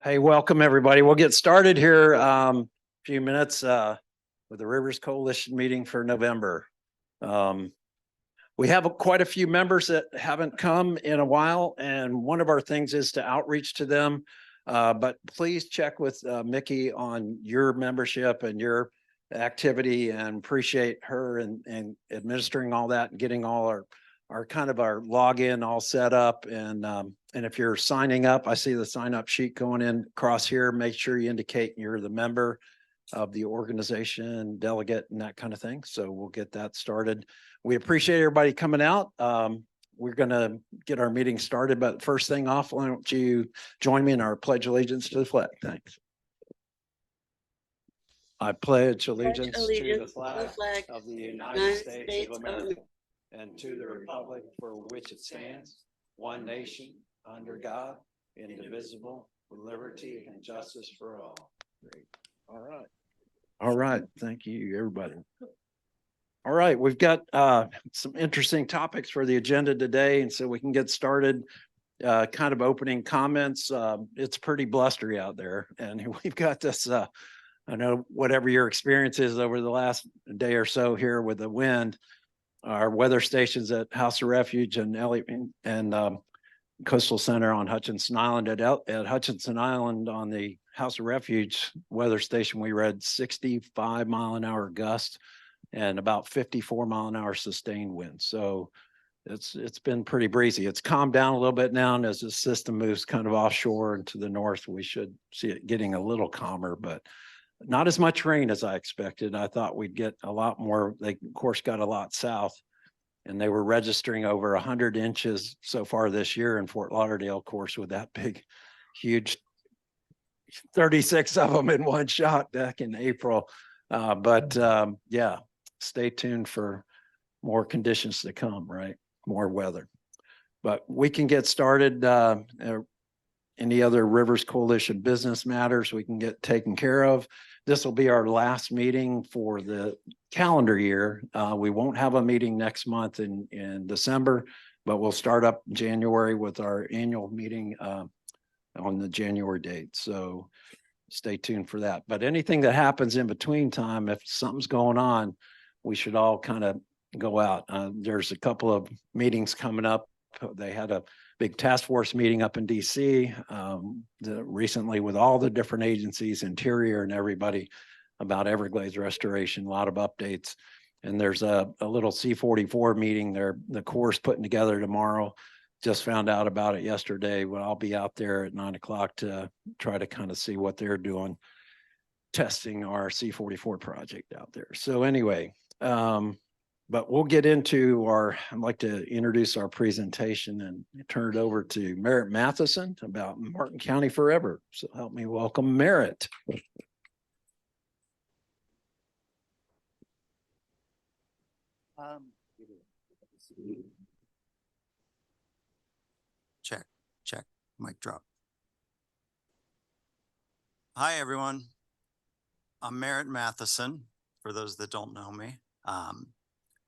Hey, welcome everybody. We'll get started here a few minutes with the Rivers Coalition meeting for November. We have quite a few members that haven't come in a while, and one of our things is to outreach to them. But please check with Mickey on your membership and your activity, and appreciate her and administering all that and getting all our kind of our login all set up. And if you're signing up, I see the sign up sheet going in across here. Make sure you indicate you're the member of the organization, delegate, and that kind of thing. So we'll get that started. We appreciate everybody coming out. We're going to get our meeting started, but first thing off, why don't you join me in our pledge allegiance to the flag? Thanks. I pledge allegiance to the flag of the United States of America and to the republic for which it stands, one nation, under God, indivisible, with liberty and justice for all. Great. All right. All right. Thank you, everybody. All right. We've got some interesting topics for the agenda today, and so we can get started. Kind of opening comments. It's pretty blustery out there, and we've got this. I know whatever your experience is over the last day or so here with the wind, our weather stations at House of Refuge and Coastal Center on Hutchinson Island. At Hutchinson Island on the House of Refuge weather station, we read 65-mile-an-hour gusts and about 54-mile-an-hour sustained winds. So it's been pretty breezy. It's calmed down a little bit now, and as the system moves kind of offshore and to the north, we should see it getting a little calmer, but not as much rain as I expected. I thought we'd get a lot more. They, of course, got a lot south, and they were registering over 100 inches so far this year in Fort Lauderdale, of course, with that big, huge 36 of them in one shot back in April. Yeah, stay tuned for more conditions to come, right? More weather. But we can get started. Any other Rivers Coalition business matters we can get taken care of. This will be our last meeting for the calendar year. We won't have a meeting next month in December, but we'll start up January with our annual meeting on the January date. So stay tuned for that. But anything that happens in between time, if something's going on, we should all kind of go out. There's a couple of meetings coming up. They had a big task force meeting up in DC recently with all the different agencies, Interior and everybody, about Everglades restoration, a lot of updates. And there's a little C-44 meeting the Corps putting together tomorrow. Just found out about it yesterday. Well, I'll be out there at 9 o'clock to try to kind of see what they're doing, testing our C-44 project out there. So anyway, but we'll get into I'd like to introduce our presentation and turn it over to Merritt Matheson about Martin County Forever. So help me welcome Merritt. Check, mic drop. Hi, everyone. I'm Merritt Matheson, for those that don't know me.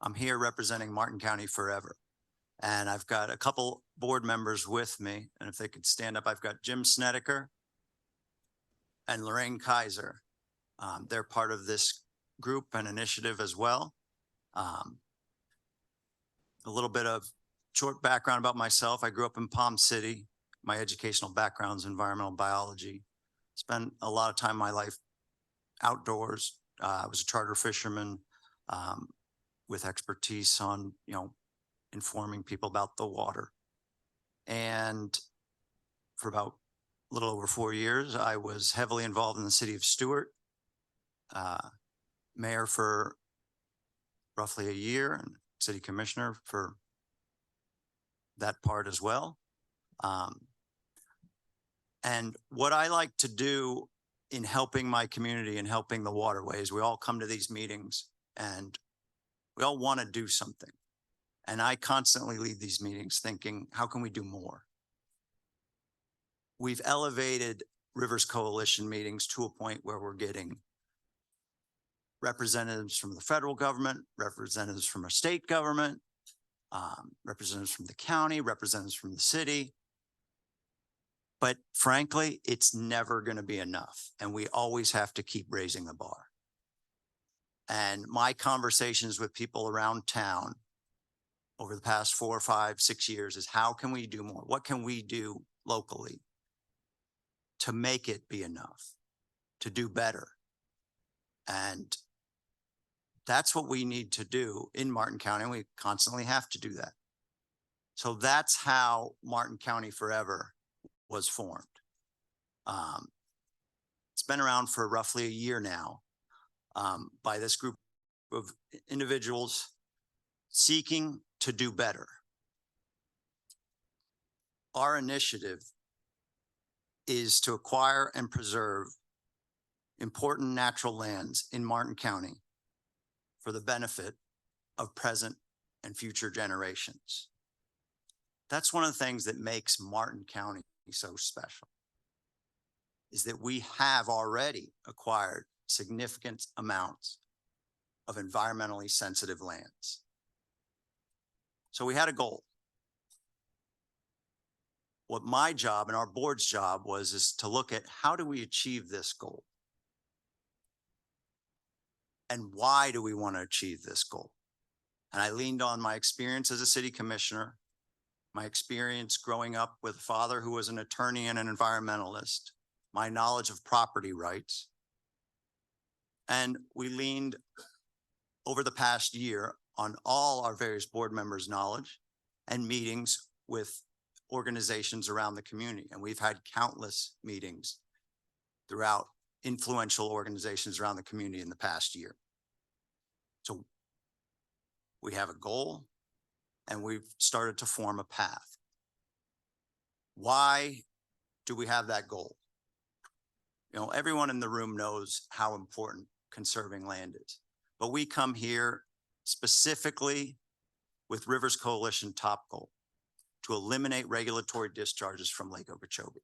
I'm here representing Martin County Forever. And I've got a couple board members with me. And if they could stand up, I've got Jim Snedeker and Lorraine Kaiser. They're part of this group and initiative as well. A little bit of short background about myself. I grew up in Palm City. My educational background is environmental biology. Spent a lot of time in my life outdoors. I was a charter fisherman with expertise on, informing people about the water. And for about a little over 4 years, I was heavily involved in the city of Stuart, mayor for roughly a year, and city commissioner for that part as well. And what I like to do in helping my community and helping the waterways, we all come to these meetings and we all want to do something. And I constantly leave these meetings thinking, how can we do more? We've elevated Rivers Coalition meetings to a point where we're getting representatives from the federal government, representatives from our state government, representatives from the county, representatives from the city. But frankly, it's never going to be enough. And we always have to keep raising the bar. And my conversations with people around town over the past 4, 5, 6 years is how can we do more? What can we do locally to make it be enough, to do better? And that's what we need to do in Martin County. And we constantly have to do that. So that's how Martin County Forever was formed. It's been around for roughly a year now, by this group of individuals seeking to do better. Our initiative is to acquire and preserve important natural lands in Martin County for the benefit of present and future generations. That's one of the things that makes Martin County so special, is that we have already acquired significant amounts of environmentally sensitive lands. So we had a goal. What my job and our board's job was is to look at how do we achieve this goal? And why do we want to achieve this goal? And I leaned on my experience as a city commissioner, my experience growing up with a father who was an attorney and an environmentalist, my knowledge of property rights. And we leaned over the past year on all our various board members' knowledge and meetings with organizations around the community. And we've had countless meetings throughout influential organizations around the community in the past year. So we have a goal and we've started to form a path. Why do we have that goal? You know, everyone in the room knows how important conserving land is, but we come here specifically with Rivers Coalition top goal to eliminate regulatory discharges from Lake Okeechobee.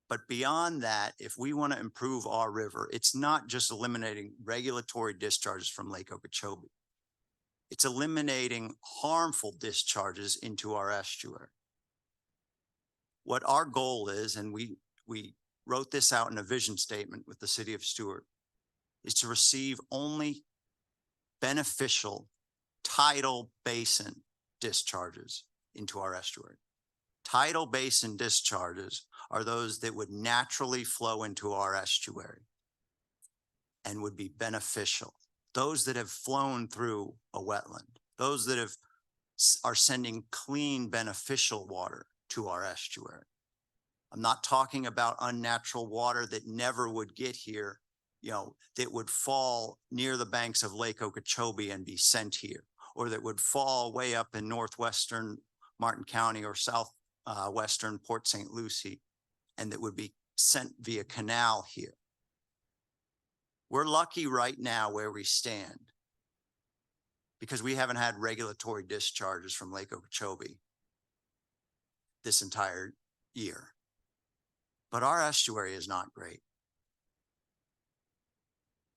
But beyond that, if we want to improve our river, it's not just eliminating regulatory discharges from Lake Okeechobee. It's eliminating harmful discharges into our estuary. What our goal is, and we wrote this out in a vision statement with the city of Stuart, is to receive only beneficial tidal basin discharges into our estuary. Tidal basin discharges are those that would naturally flow into our estuary and would be beneficial. Those that have flown through a wetland, those that are sending clean, beneficial water to our estuary. I'm not talking about unnatural water that never would get here, you know, that would fall near the banks of Lake Okeechobee and be sent here, or that would fall way up in northwestern Martin County or southwestern Port St. Lucie, and that would be sent via canal here. We're lucky right now where we stand because we haven't had regulatory discharges from Lake Okeechobee this entire year. But our estuary is not great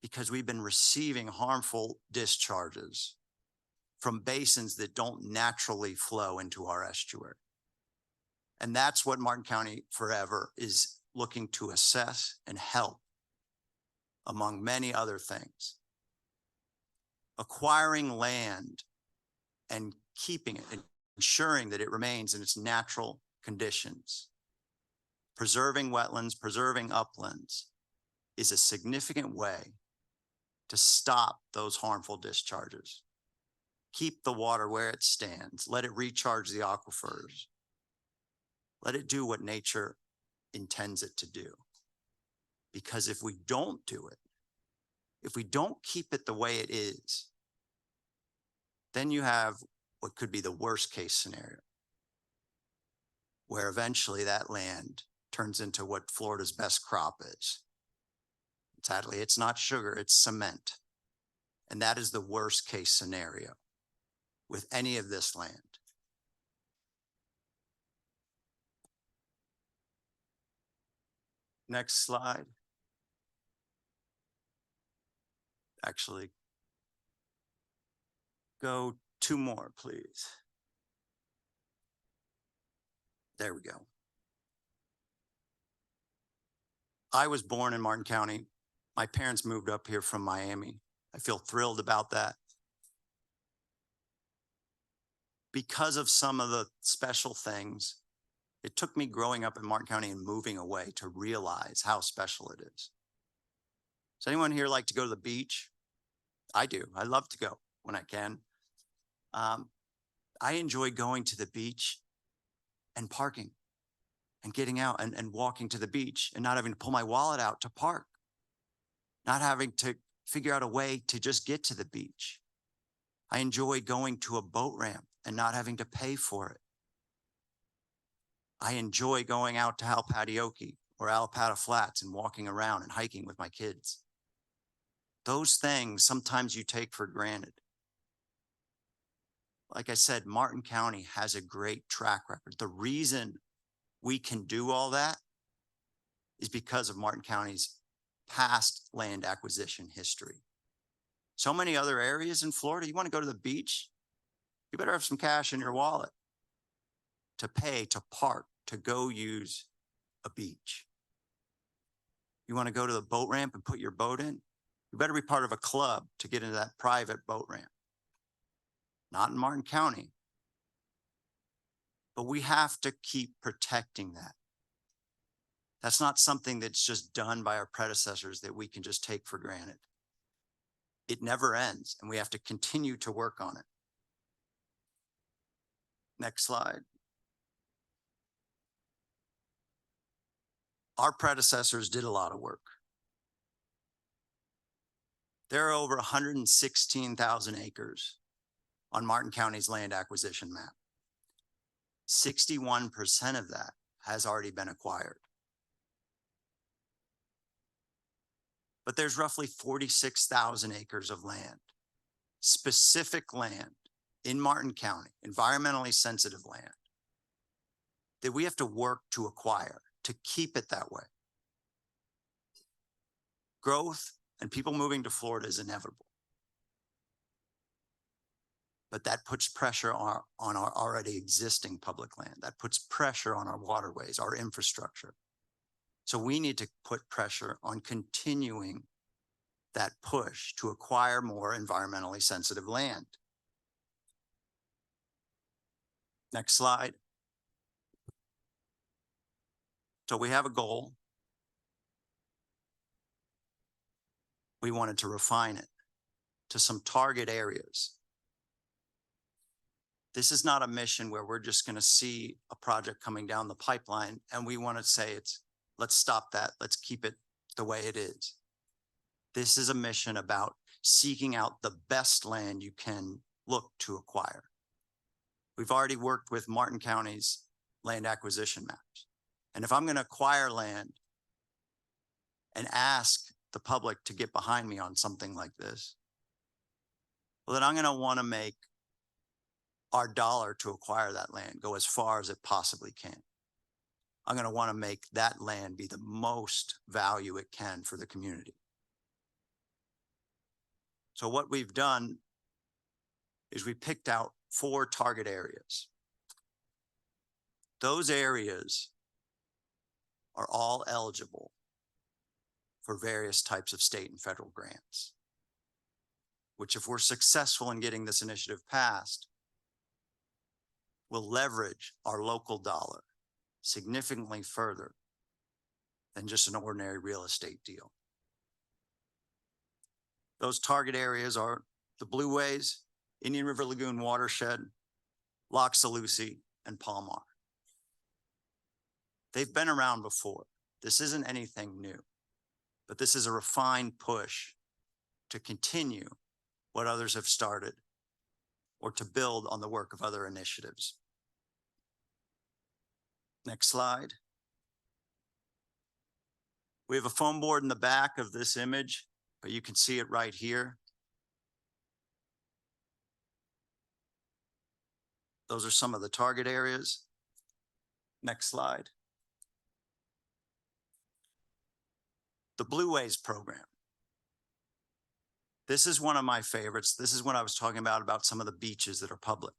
because we've been receiving harmful discharges from basins that don't naturally flow into our estuary. And that's what Martin County Forever is looking to assess and help, among many other things. Acquiring land and keeping it, and ensuring that it remains in its natural conditions. Preserving wetlands, preserving uplands is a significant way to stop those harmful discharges. Keep the water where it stands. Let it recharge the aquifers. Let it do what nature intends it to do. Because if we don't do it, if we don't keep it the way it is, then you have what could be the worst case scenario, where eventually that land turns into what Florida's best crop is. Sadly, it's not sugar, it's cement. And that is the worst case scenario with any of this land. Next slide. Actually, go 2 more, please. There we go. I was born in Martin County. My parents moved up here from Miami. I feel thrilled about that. Because of some of the special things, it took me growing up in Martin County and moving away to realize how special it is. Does anyone here like to go to the beach? I do. I love to go when I can. I enjoy going to the beach and parking and getting out and walking to the beach and not having to pull my wallet out to park, not having to figure out a way to just get to the beach. I enjoy going to a boat ramp and not having to pay for it. I enjoy going out to Halpatioke or Alapata Flats and walking around and hiking with my kids. Those things sometimes you take for granted. Like I said, Martin County has a great track record. The reason we can do all that is because of Martin County's past land acquisition history. So many other areas in Florida, you want to go to the beach, you better have some cash in your wallet to pay, to park, to go use a beach. You want to go to the boat ramp and put your boat in, you better be part of a club to get into that private boat ramp. Not in Martin County. But we have to keep protecting that. That's not something that's just done by our predecessors that we can just take for granted. It never ends, and we have to continue to work on it. Next slide. Our predecessors did a lot of work. There are over 116,000 acres on Martin County's land acquisition map. 61% of that has already been acquired. But there's roughly 46,000 acres of land, specific land in Martin County, environmentally sensitive land, that we have to work to acquire, to keep it that way. Growth and people moving to Florida is inevitable. But that puts pressure on our already existing public land. That puts pressure on our waterways, our infrastructure. So we need to put pressure on continuing that push to acquire more environmentally sensitive land. Next slide. So we have a goal. We wanted to refine it to some target areas. This is not a mission where we're just going to see a project coming down the pipeline and we want to say let's stop that. Let's keep it the way it is. This is a mission about seeking out the best land you can look to acquire. We've already worked with Martin County's land acquisition maps. And if I'm going to acquire land and ask the public to get behind me on something like this, well, then I'm going to want to make our dollar to acquire that land go as far as it possibly can. I'm going to want to make that land be the most value it can for the community. So what we've done is we picked out 4 target areas. Those areas are all eligible for various types of state and federal grants, which if we're successful in getting this initiative passed, will leverage our local dollar significantly further than just an ordinary real estate deal. Those target areas are the Blueways, Indian River Lagoon Watershed, Loxalucy, and Palmar. They've been around before. This isn't anything new, but this is a refined push to continue what others have started or to build on the work of other initiatives. Next slide. We have a foam board in the back of this image, but you can see it right here. Those are some of the target areas. Next slide. The Blueways program. This is one of my favorites. This is what I was talking about some of the beaches that are public,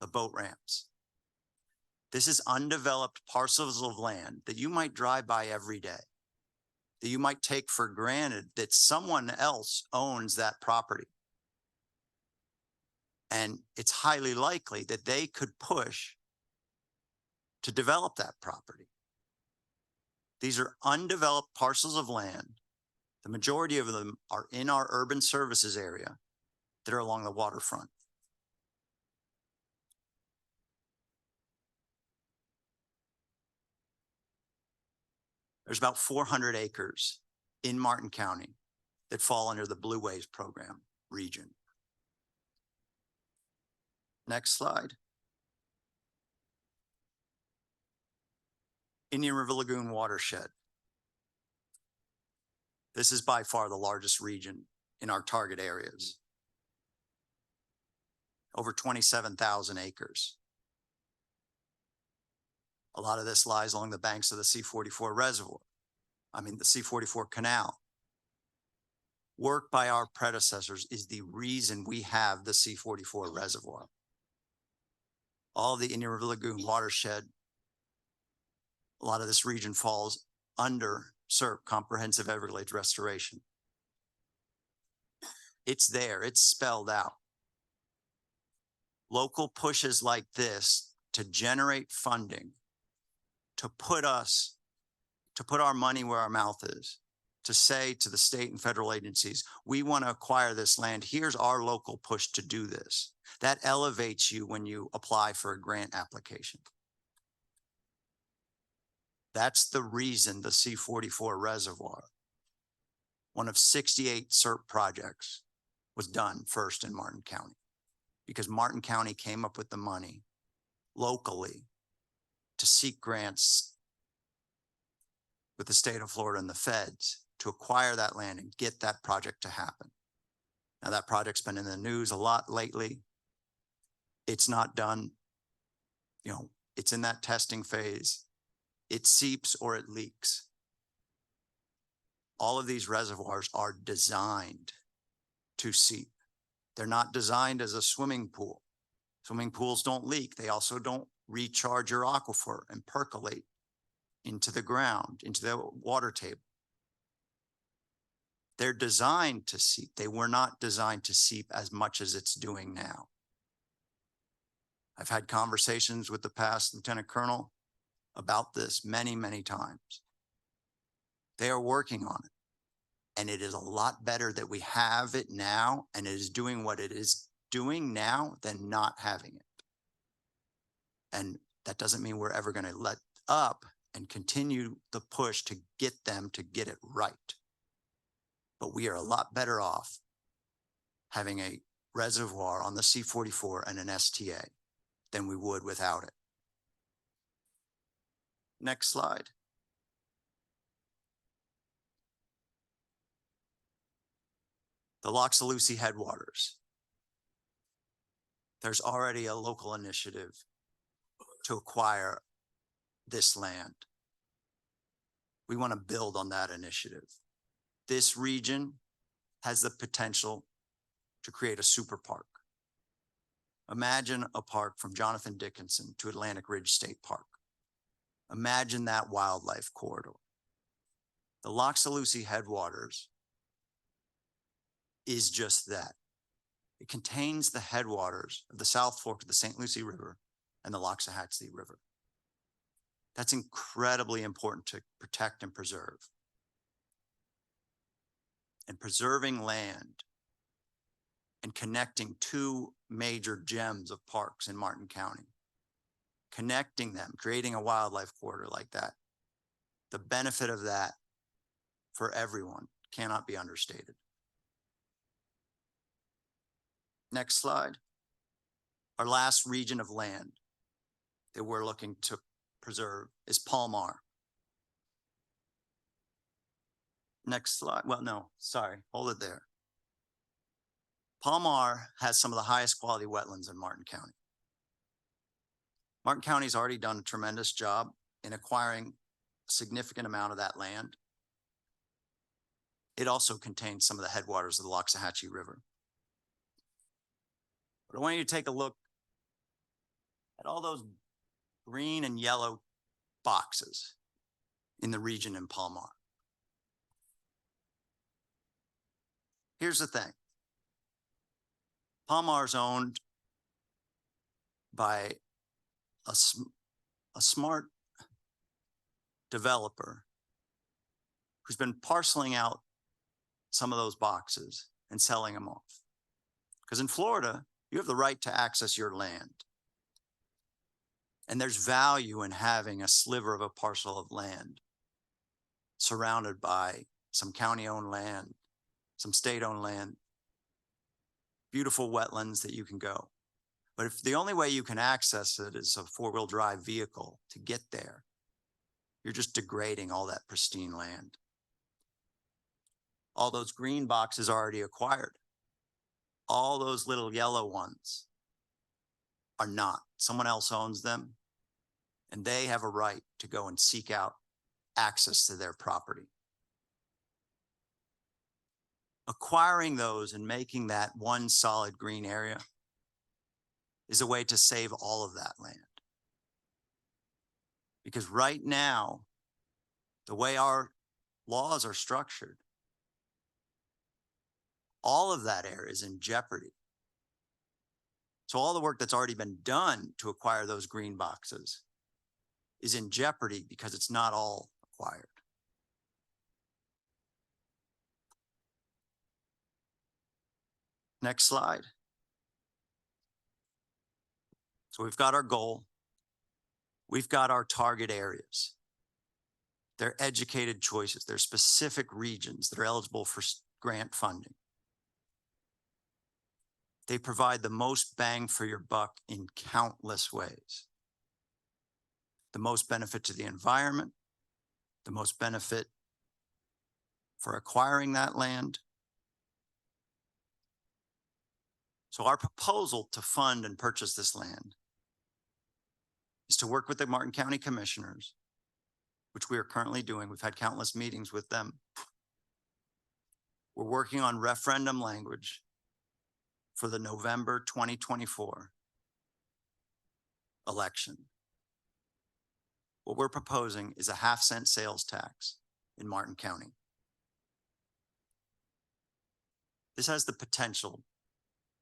the boat ramps. This is undeveloped parcels of land that you might drive by every day. that you might take for granted that someone else owns that property. And it's highly likely that they could push to develop that property. These are undeveloped parcels of land. The majority of them are in our urban services area that are along the waterfront. There's about 400 acres in Martin County that fall under the Blue Waves program region. Next slide. Indian River Lagoon watershed. This is by far the largest region in our target areas. Over 27,000 acres. A lot of this lies along the banks of the C-44 reservoir. The C-44 canal. Work by our predecessors is the reason we have the C-44 reservoir. All the Indian River Lagoon watershed, a lot of this region falls under CERP, Comprehensive Everglades Restoration. It's there, it's spelled out. Local pushes like this to generate funding, to put our money where our mouth is, to say to the state and federal agencies, we want to acquire this land. Here's our local push to do this. That elevates you when you apply for a grant application. That's the reason the C-44 reservoir, one of 68 CERP projects, was done first in Martin County, because Martin County came up with the money locally to seek grants with the state of Florida and the feds to acquire that land and get that project to happen. Now that project's been in the news a lot lately. It's not done. It's in that testing phase. It seeps or it leaks. All of these reservoirs are designed to seep. They're not designed as a swimming pool. Swimming pools don't leak. They also don't recharge your aquifer and percolate into the ground, into the water table. They're designed to seep. They were not designed to seep as much as it's doing now. I've had conversations with the past lieutenant colonel about this many, many times. They are working on it. And it is a lot better that we have it now and it is doing what it is doing now than not having it. And that doesn't mean we're ever going to let up and continue the push to get them to get it right. But we are a lot better off having a reservoir on the C-44 and an STA than we would without it. Next slide. The Loxalucy headwaters. There's already a local initiative to acquire this land. We want to build on that initiative. This region has the potential to create a super park. Imagine a park from Jonathan Dickinson to Atlantic Ridge State Park. Imagine that wildlife corridor. The Loxalucy headwaters is just that. It contains the headwaters of the South Fork of the St. Lucie River and the Loxahatchee River. That's incredibly important to protect and preserve. And preserving land and connecting two major gems of parks in Martin County, connecting them, creating a wildlife corridor like that, the benefit of that for everyone cannot be understated. Next slide. Our last region of land that we're looking to preserve is Palmar. Next slide. Well, no, sorry, hold it there. Palmar has some of the highest quality wetlands in Martin County. Martin County's already done a tremendous job in acquiring a significant amount of that land. It also contains some of the headwaters of the Loxahatchee River. But I want you to take a look at all those green and yellow boxes in the region in Palmar. Here's the thing. Palmar is owned by a smart developer who's been parceling out some of those boxes and selling them off. Because in Florida, you have the right to access your land. And there's value in having a sliver of a parcel of land surrounded by some county-owned land, some state-owned land, beautiful wetlands that you can go. But if the only way you can access it is a four-wheel drive vehicle to get there, you're just degrading all that pristine land. All those green boxes already acquired. All those little yellow ones are not. Someone else owns them, and they have a right to go and seek out access to their property. Acquiring those and making that one solid green area is a way to save all of that land. Because right now, the way our laws are structured, all of that area is in jeopardy. So all the work that's already been done to acquire those green boxes is in jeopardy because it's not all acquired. Next slide. So we've got our goal. We've got our target areas. They're educated choices. They're specific regions that are eligible for grant funding. They provide the most bang for your buck in countless ways. The most benefit to the environment, the most benefit for acquiring that land. So our proposal to fund and purchase this land is to work with the Martin County Commissioners, which we are currently doing. We've had countless meetings with them. We're working on referendum language for the November 2024 election. What we're proposing is a 1/2-cent sales tax in Martin County. This has the potential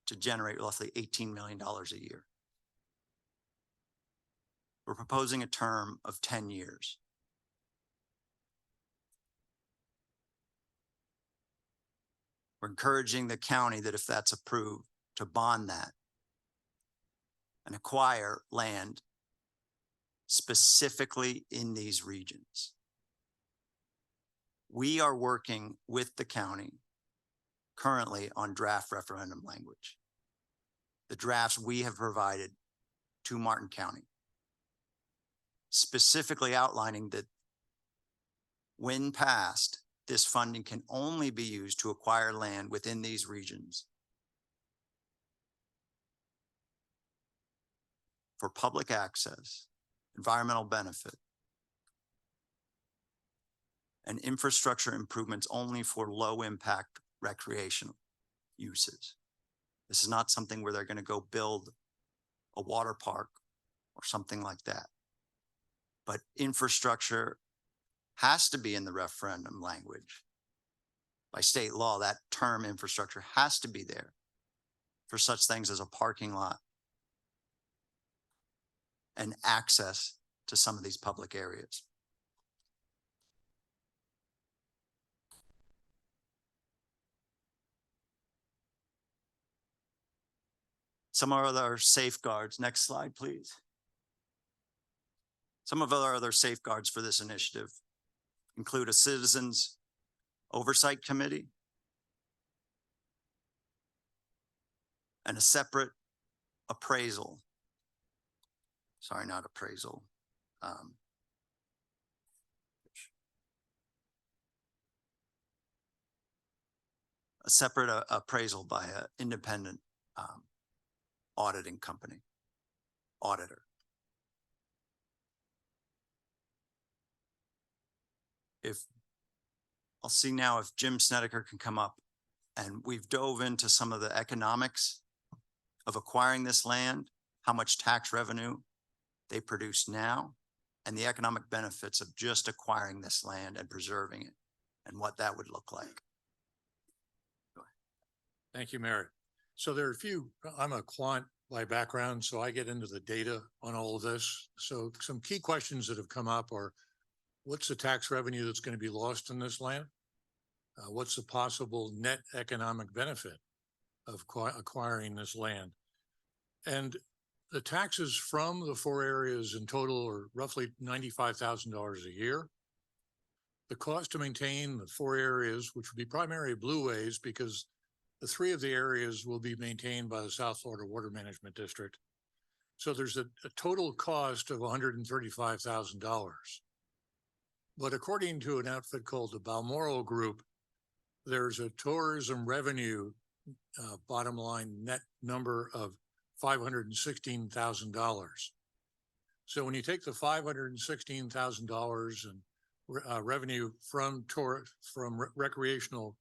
to generate roughly $18 million a year. We're proposing a term of 10 years. We're encouraging the county that if that's approved, to bond that and acquire land specifically in these regions. We are working with the county currently on draft referendum language. The drafts we have provided to Martin County, specifically outlining that when passed, this funding can only be used to acquire land within these regions for public access, environmental benefit, and infrastructure improvements only for low impact recreational uses. This is not something where they're going to go build a water park or something like that. But infrastructure has to be in the referendum language. By state law, that term infrastructure has to be there for such things as a parking lot and access to some of these public areas. Some of our other safeguards. Next slide, please. Some of our other safeguards for this initiative include a citizens oversight committee and a separate appraisal. Sorry, not appraisal. A separate appraisal by an independent auditing company, auditor. I'll see now if Jim Snedeker can come up, and we've dove into some of the economics of acquiring this land, how much tax revenue they produce now, and the economic benefits of just acquiring this land and preserving it, and what that would look like. Go ahead. Thank you, Merritt. So there are a few, I'm a quant by background, so I get into the data on all of this. So some key questions that have come up are, what's the tax revenue that's going to be lost in this land? What's the possible net economic benefit of acquiring this land? And the taxes from the four areas in total are roughly $95,000 a year. The cost to maintain the four areas, which would be primary blueways, because the three of the areas will be maintained by the South Florida Water Management District. So there's a total cost of $135,000. But according to an outfit called the Balmoral Group, there's a tourism revenue bottom line net number of $516,000. So when you take the $516,000 and revenue from recreational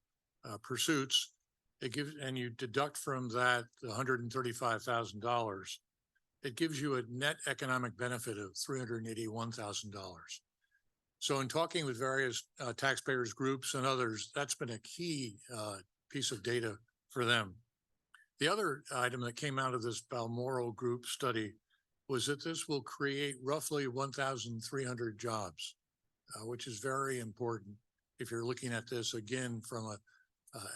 pursuits, it gives, and you deduct from that the $135,000, it gives you a net economic benefit of $381,000. So in talking with various taxpayers groups and others, that's been a key piece of data for them. The other item that came out of this Balmoral Group study was that this will create roughly 1,300 jobs, which is very important if you're looking at this again from a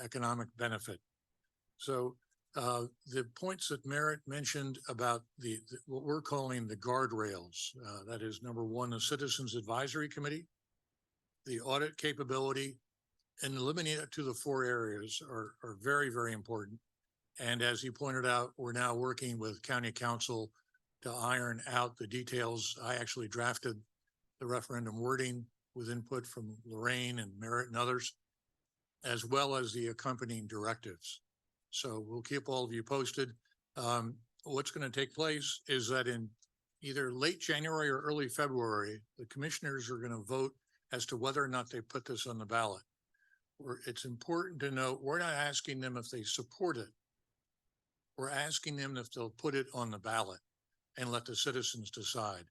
economic benefit. So the points that Merritt mentioned about what we're calling the guardrails, that is number one, the Citizens Advisory Committee, the audit capability, and limiting it to the four areas are very, very important. And as he pointed out, we're now working with County Council to iron out the details. I actually drafted the referendum wording with input from Lorraine and Merritt and others, as well as the accompanying directives. So we'll keep all of you posted. What's going to take place is that in either late January or early February, the commissioners are going to vote as to whether or not they put this on the ballot. It's important to note, we're not asking them if they support it. We're asking them if they'll put it on the ballot and let the citizens decide.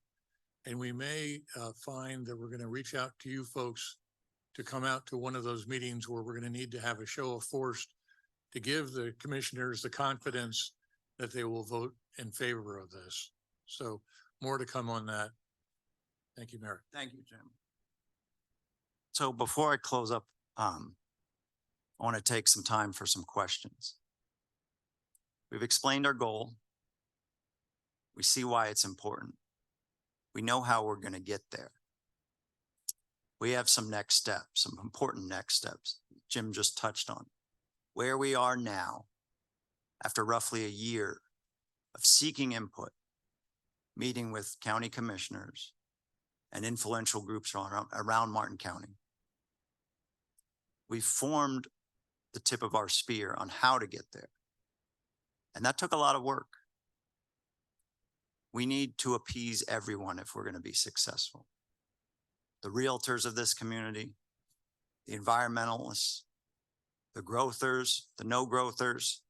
And we may find that we're going to reach out to you folks to come out to one of those meetings where we're going to need to have a show of force to give the commissioners the confidence that they will vote in favor of this. So more to come on that. Thank you, Merritt. Thank you, Jim. So before I close up, I want to take some time for some questions. We've explained our goal. We see why it's important. We know how we're going to get there. We have some next steps, some important next steps Jim just touched on. Where we are now, after roughly a year of seeking input, meeting with county commissioners and influential groups around Martin County, we formed the tip of our spear on how to get there. And that took a lot of work. We need to appease everyone if we're going to be successful. The realtors of this community, the environmentalists, the growthers, the no growthers,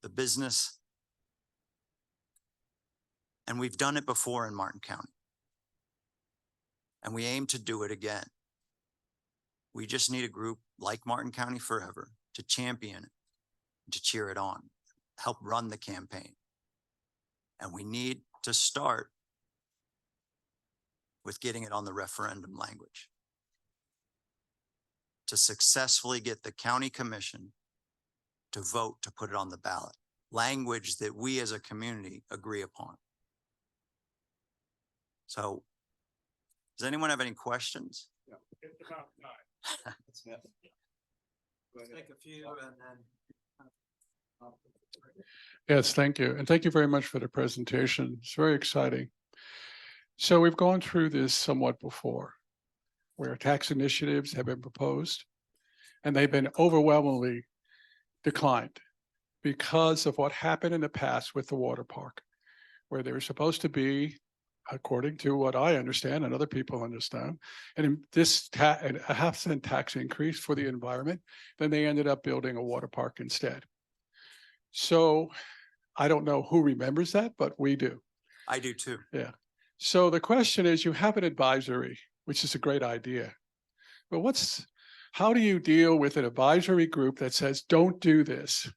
the business. And we've done it before in Martin County. And we aim to do it again. We just need a group like Martin County Forever to champion it, to cheer it on, help run the campaign. And we need to start with getting it on the referendum language to successfully get the county commission to vote to put it on the ballot, language that we as a community agree upon. So does anyone have any questions? Yeah, it's about time. Let's take a few and then. Yes, thank you. And thank you very much for the presentation. It's very exciting. So we've gone through this somewhat before, where tax initiatives have been proposed, and they've been overwhelmingly declined because of what happened in the past with the water park, where they were supposed to be, according to what I understand and other people understand, and this a 0.5 tax increase for the environment. Then they ended up building a water park instead. So I don't know who remembers that, but we do. I do too. Yeah. So the question is, you have an advisory, which is a great idea, but how do you deal with an advisory group that says, don't do this?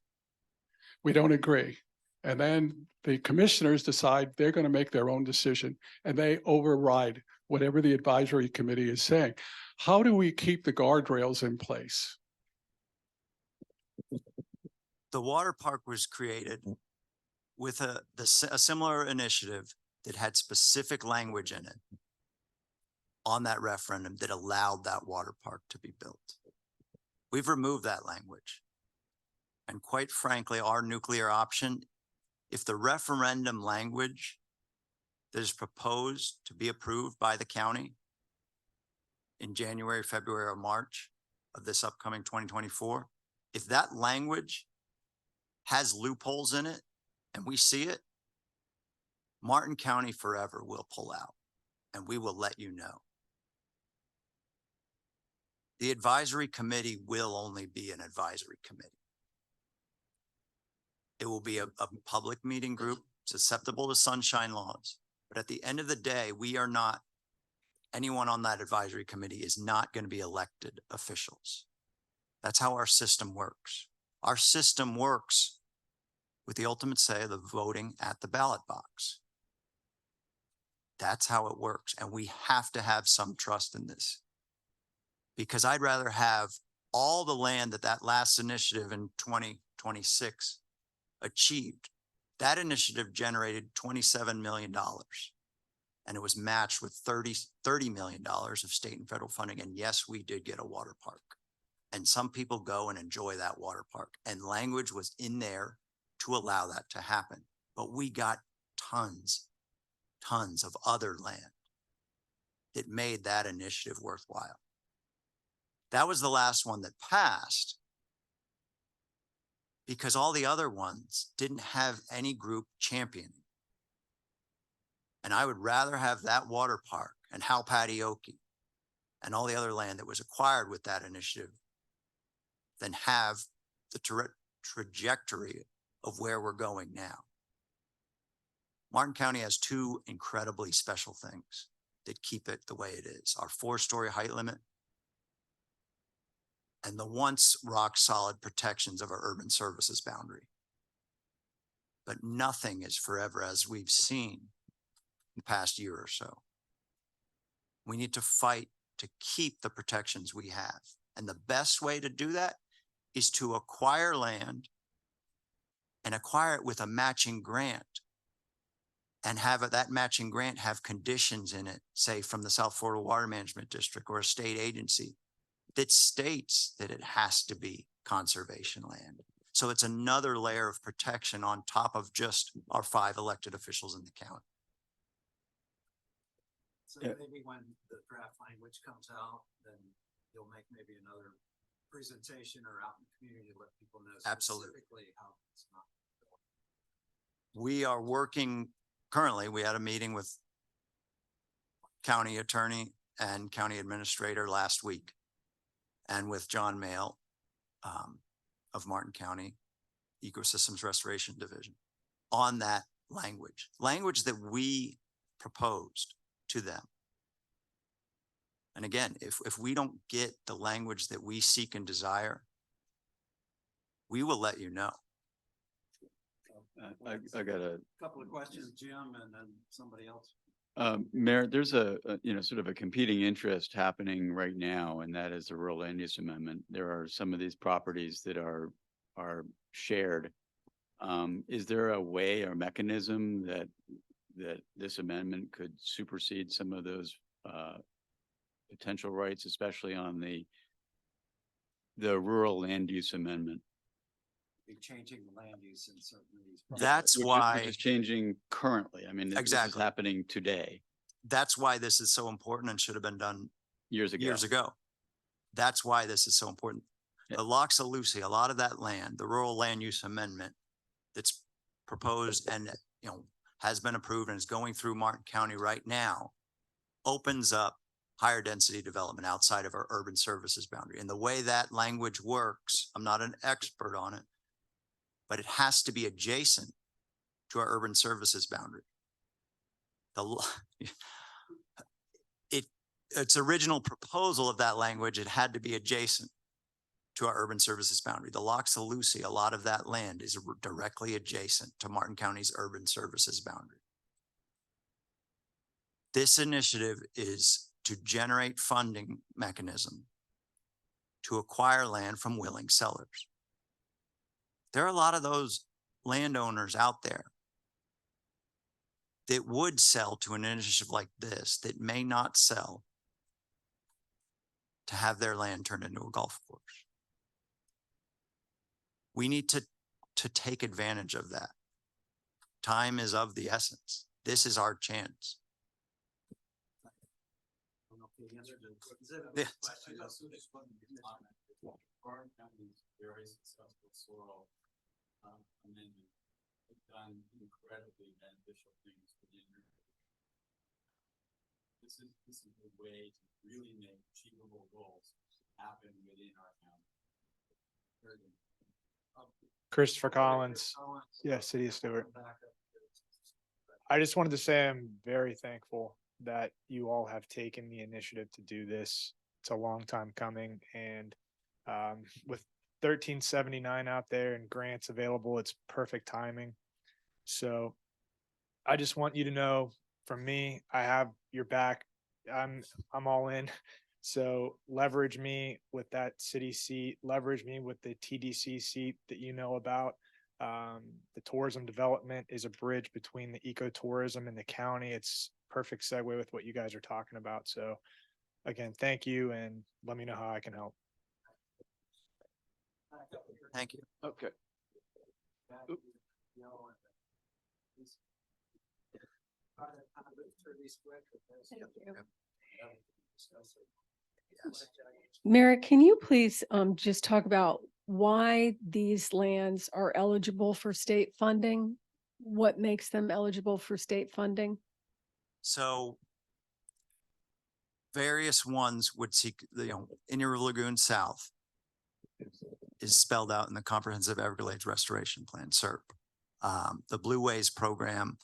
we don't agree. And then the commissioners decide they're going to make their own decision and they override whatever the advisory committee is saying. How do we keep the guardrails in place? The water park was created with a similar initiative that had specific language in it on that referendum that allowed that water park to be built. We've removed that language. And quite frankly, our nuclear option, if the referendum language that is proposed to be approved by the county in January, February, or March of this upcoming 2024, if that language has loopholes in it and we see it, Martin County Forever will pull out and we will let you know. The advisory committee will only be an advisory committee. It will be a public meeting group susceptible to sunshine laws. But at the end of the day, we are not, anyone on that advisory committee is not going to be elected officials. That's how our system works. Our system works with the ultimate say of the voting at the ballot box. That's how it works. And we have to have some trust in this. Because I'd rather have all the land that last initiative in 2026 achieved. That initiative generated $27 million. And it was matched with $30 million of state and federal funding. And yes, we did get a water park. And some people go and enjoy that water park. And language was in there to allow that to happen. But we got tons of other land that made that initiative worthwhile. That was the last one that passed because all the other ones didn't have any group championing. And I would rather have that water park and Halpatioke and all the other land that was acquired with that initiative than have the trajectory of where we're going now. Martin County has two incredibly special things that keep it the way it is. Our 4-story height limit and the once rock solid protections of our urban services boundary. But nothing is forever, as we've seen in the past year or so. We need to fight to keep the protections we have. And the best way to do that is to acquire land and acquire it with a matching grant and have that matching grant have conditions in it, say from the South Florida Water Management District or a state agency that states that it has to be conservation land. So it's another layer of protection on top of just our 5 elected officials in the county. So maybe when the draft language comes out, then you'll make maybe another presentation or out in the community to let people know specifically how it's not. We are working currently. We had a meeting with county attorney and county administrator last week and with John Mayle of Martin County Ecosystems Restoration Division on that language that we proposed to them. And again, if we don't get the language that we seek and desire, we will let you know. I got a Couple of questions, Jim, and then somebody else. Mayor, there's a sort of a competing interest happening right now, and that is the rural land use amendment. There are some of these properties that are shared. Is there a way or mechanism that this amendment could supersede some of those potential rights, especially on the rural land use amendment? Be changing the land use in certain of these. That's why Which is changing currently. I mean, this is Exactly. happening today, that's why this is so important and should have been done years ago. years ago. That's why this is so important. Yeah. The Loxalucy, a lot of that land, the rural land use amendment that's proposed and has been approved and is going through Martin County right now, opens up higher density development outside of our urban services boundary. And the way that language works, I'm not an expert on it, but it has to be adjacent to our urban services boundary. Its original proposal of that language, it had to be adjacent. to our urban services boundary. The Loxalucy, a lot of that land is directly adjacent to Martin County's urban services boundary. This initiative is to generate funding mechanism to acquire land from willing sellers. There are a lot of those landowners out there that would sell to an initiative like this that may not sell to have their land turned into a golf course. We need to take advantage of that. Time is of the essence. This is our chance. Yeah. Warren County's very successful soil amendment has done incredibly beneficial things for the environment. This is a way to really make achievable goals happen within our county. Very good. Christopher Collins. Yeah, City of Stewart. I just wanted to say I'm very thankful that you all have taken the initiative to do this. It's a long time coming, and with 1379 out there and grants available, it's perfect timing. So I just want you to know, from me, I have your back. I'm all in. So leverage me with that city seat, leverage me with the TDC seat that you know about. The tourism development is a bridge between the ecotourism and the county. It's perfect segue with what you guys are talking about. So again, thank you, and let me know how I can help. Thank you. Okay. Merrick, can you please just talk about why these lands are eligible for state funding? What makes them eligible for state funding? So various ones would seek, Indian River Lagoon South is spelled out in the Comprehensive Everglades Restoration Plan, SERP. The Blue Ways program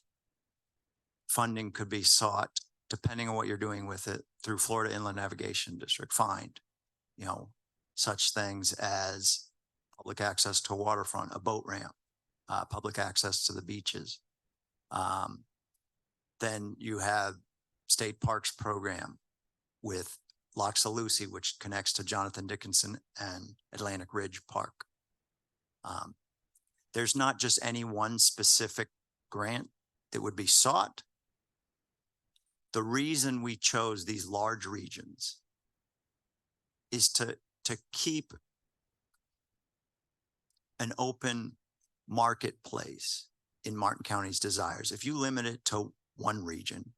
funding could be sought, depending on what you're doing with it, through Florida Inland Navigation District, FIND, such things as public access to a waterfront, a boat ramp, public access to the beaches. Then you have State Parks program with Loxalucy, which connects to Jonathan Dickinson and Atlantic Ridge Park. There's not just any one specific grant that would be sought. The reason we chose these large regions is to keep an open marketplace in Martin County's desires. If you limit it to one region,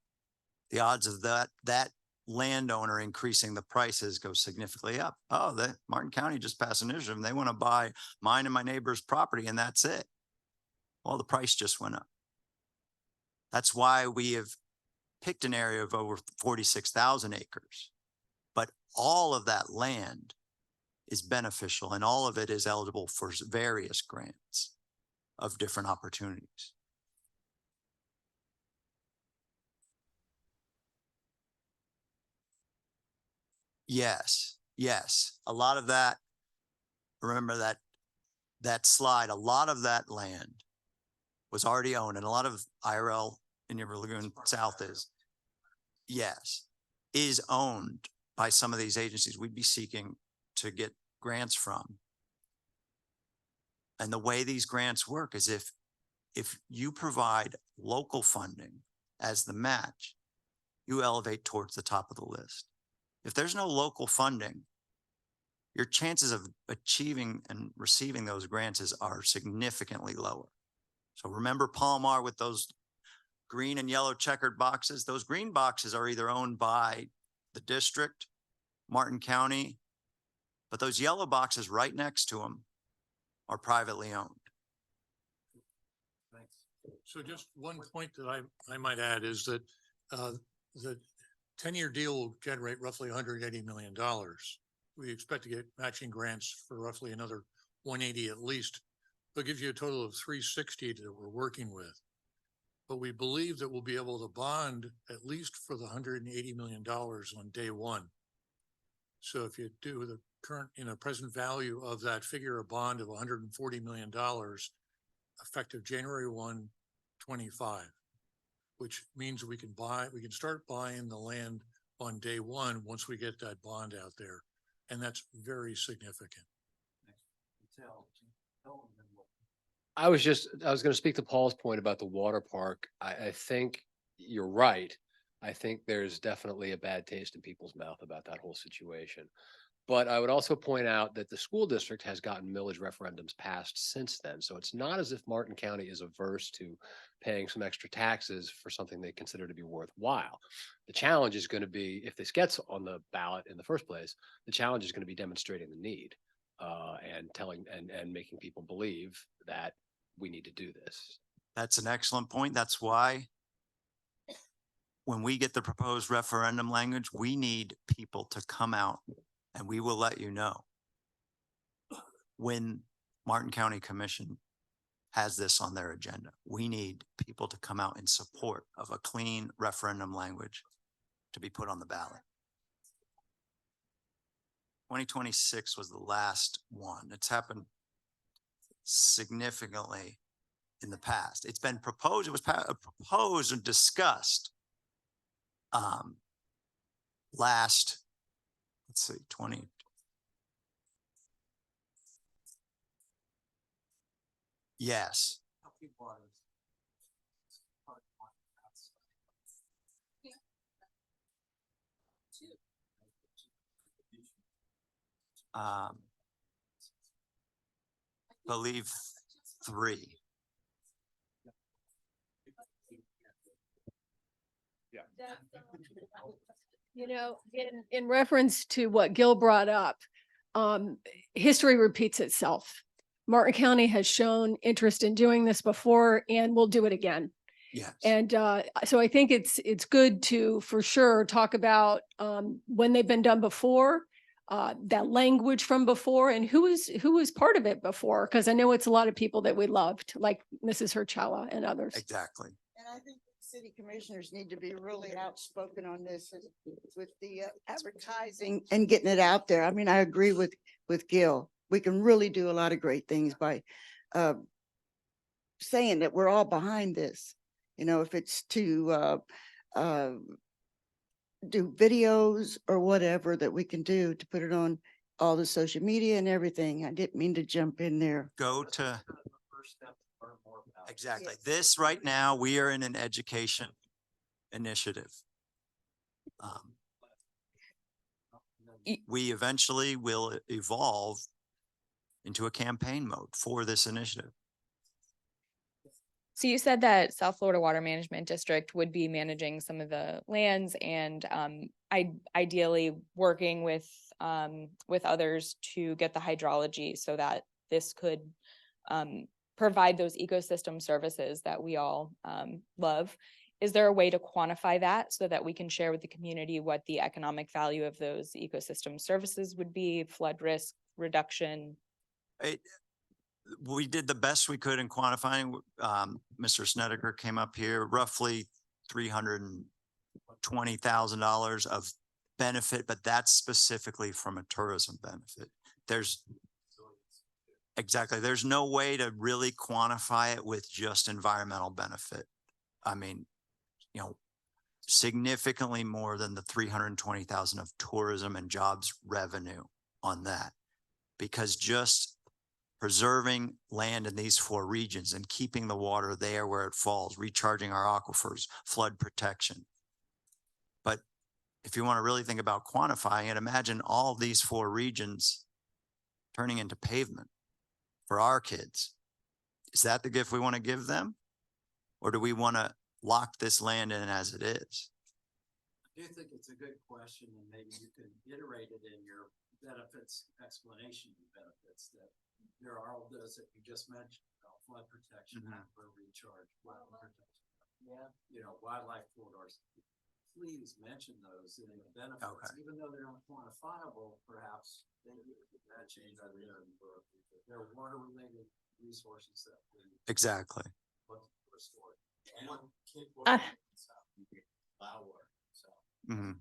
the odds of that landowner increasing the prices go significantly up. Oh, the Martin County just passed an initiative and they want to buy mine and my neighbor's property, and that's it. Well, the price just went up. That's why we have picked an area of over 46,000 acres, but all of that land is beneficial and all of it is eligible for various grants of different opportunities. Yes, yes. A lot of that, remember that slide, a lot of that land was already owned, and a lot of IRL in River Lagoon South is owned by some of these agencies we'd be seeking to get grants from. And the way these grants work is if you provide local funding as the match, you elevate towards the top of the list. If there's no local funding, your chances of achieving and receiving those grants are significantly lower. So remember Palmar with those green and yellow checkered boxes? Those green boxes are either owned by the district, Martin County, but those yellow boxes right next to them are privately owned. So just one point that I might add is that the 10-year deal will generate roughly $180 million. We expect to get matching grants for roughly another 180 at least. That gives you a total of 360 that we're working with. But we believe that we'll be able to bond at least for the $180 million on day one. So if you do the current, present value of that figure, a bond of $140 million effective January 1, 25, which means we can start buying the land on day one, once we get that bond out there. And that's very significant. I was gonna speak to Paul's point about the water park. I think you're right. I think there's definitely a bad taste in people's mouth about that whole situation. But I would also point out that the school district has gotten millage referendums passed since then. So it's not as if Martin County is averse to paying some extra taxes for something they consider to be worthwhile. The challenge is going to be, if this gets on the ballot in the first place, the challenge is going to be demonstrating the need and telling and making people believe that we need to do this. That's an excellent point. That's why when we get the proposed referendum language, we need people to come out, and we will let you know when Martin County Commission has this on their agenda. We need people to come out in support of a clean referendum language to be put on the ballot. 2026 was the last one. It's happened significantly in the past. It's been proposed, it was proposed and discussed last, let's see, 20. Yes. Believe 3. You know, in reference to what Gil brought up, history repeats itself. Martin County has shown interest in doing this before and will do it again. Yes. And so I think it's good to, for sure, talk about when they've been done before, that language from before, and who was part of it before, because I know it's a lot of people that we loved, like Mrs. Herchella and others. Exactly. And I think city commissioners need to be really outspoken on this with the advertising and getting it out there. I mean, I agree with Gil. We can really do a lot of great things by saying that we're all behind this. You know, if it's to do videos or whatever that we can do to put it on all the social media and everything. I didn't mean to jump in there. Go to. Exactly. This right now, we are in an education initiative. We eventually will evolve into a campaign mode for this initiative. So you said that South Florida Water Management District would be managing some of the lands and ideally working with others to get the hydrology so that this could provide those ecosystem services that we all love. Is there a way to quantify that so that we can share with the community what the economic value of those ecosystem services would be, flood risk reduction? We did the best we could in quantifying. Mr. Snedeker came up here, roughly $320,000 of benefit, but that's specifically from a tourism benefit. There's no way to really quantify it with just environmental benefit. I mean, you know, significantly more than the 320,000 of tourism and jobs revenue on that, because just preserving land in these 4 regions and keeping the water there where it falls, recharging our aquifers, flood protection. But if you want to really think about quantifying it, imagine all these 4 regions turning into pavement for our kids. Is that the gift we want to give them? Or do we want to lock this land in as it is? I do think it's a good question, and maybe you can iterate it in your benefits explanation of benefits, that there are all those that you just mentioned about flood protection, for recharge, wildlife protection. Yeah. You know, wildlife corridors. Please mention those in the benefits, even though they're not quantifiable, perhaps that change they're water related resources that we Exactly. look to restore. Mhm.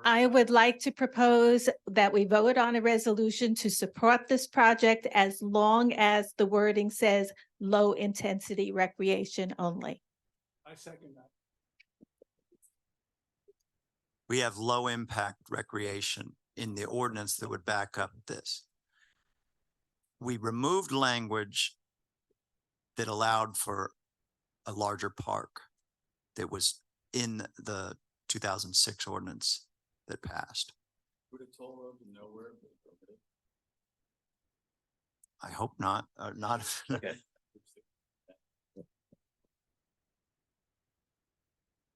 I would like to propose that we vote on a resolution to support this project as long as the wording says low intensity recreation only. I second that. We have low impact recreation in the ordinance that would back up this. We removed language that allowed for a larger park that was in the 2006 ordinance that passed. Would a toll road be nowhere but prohibited? I hope not, not. Okay.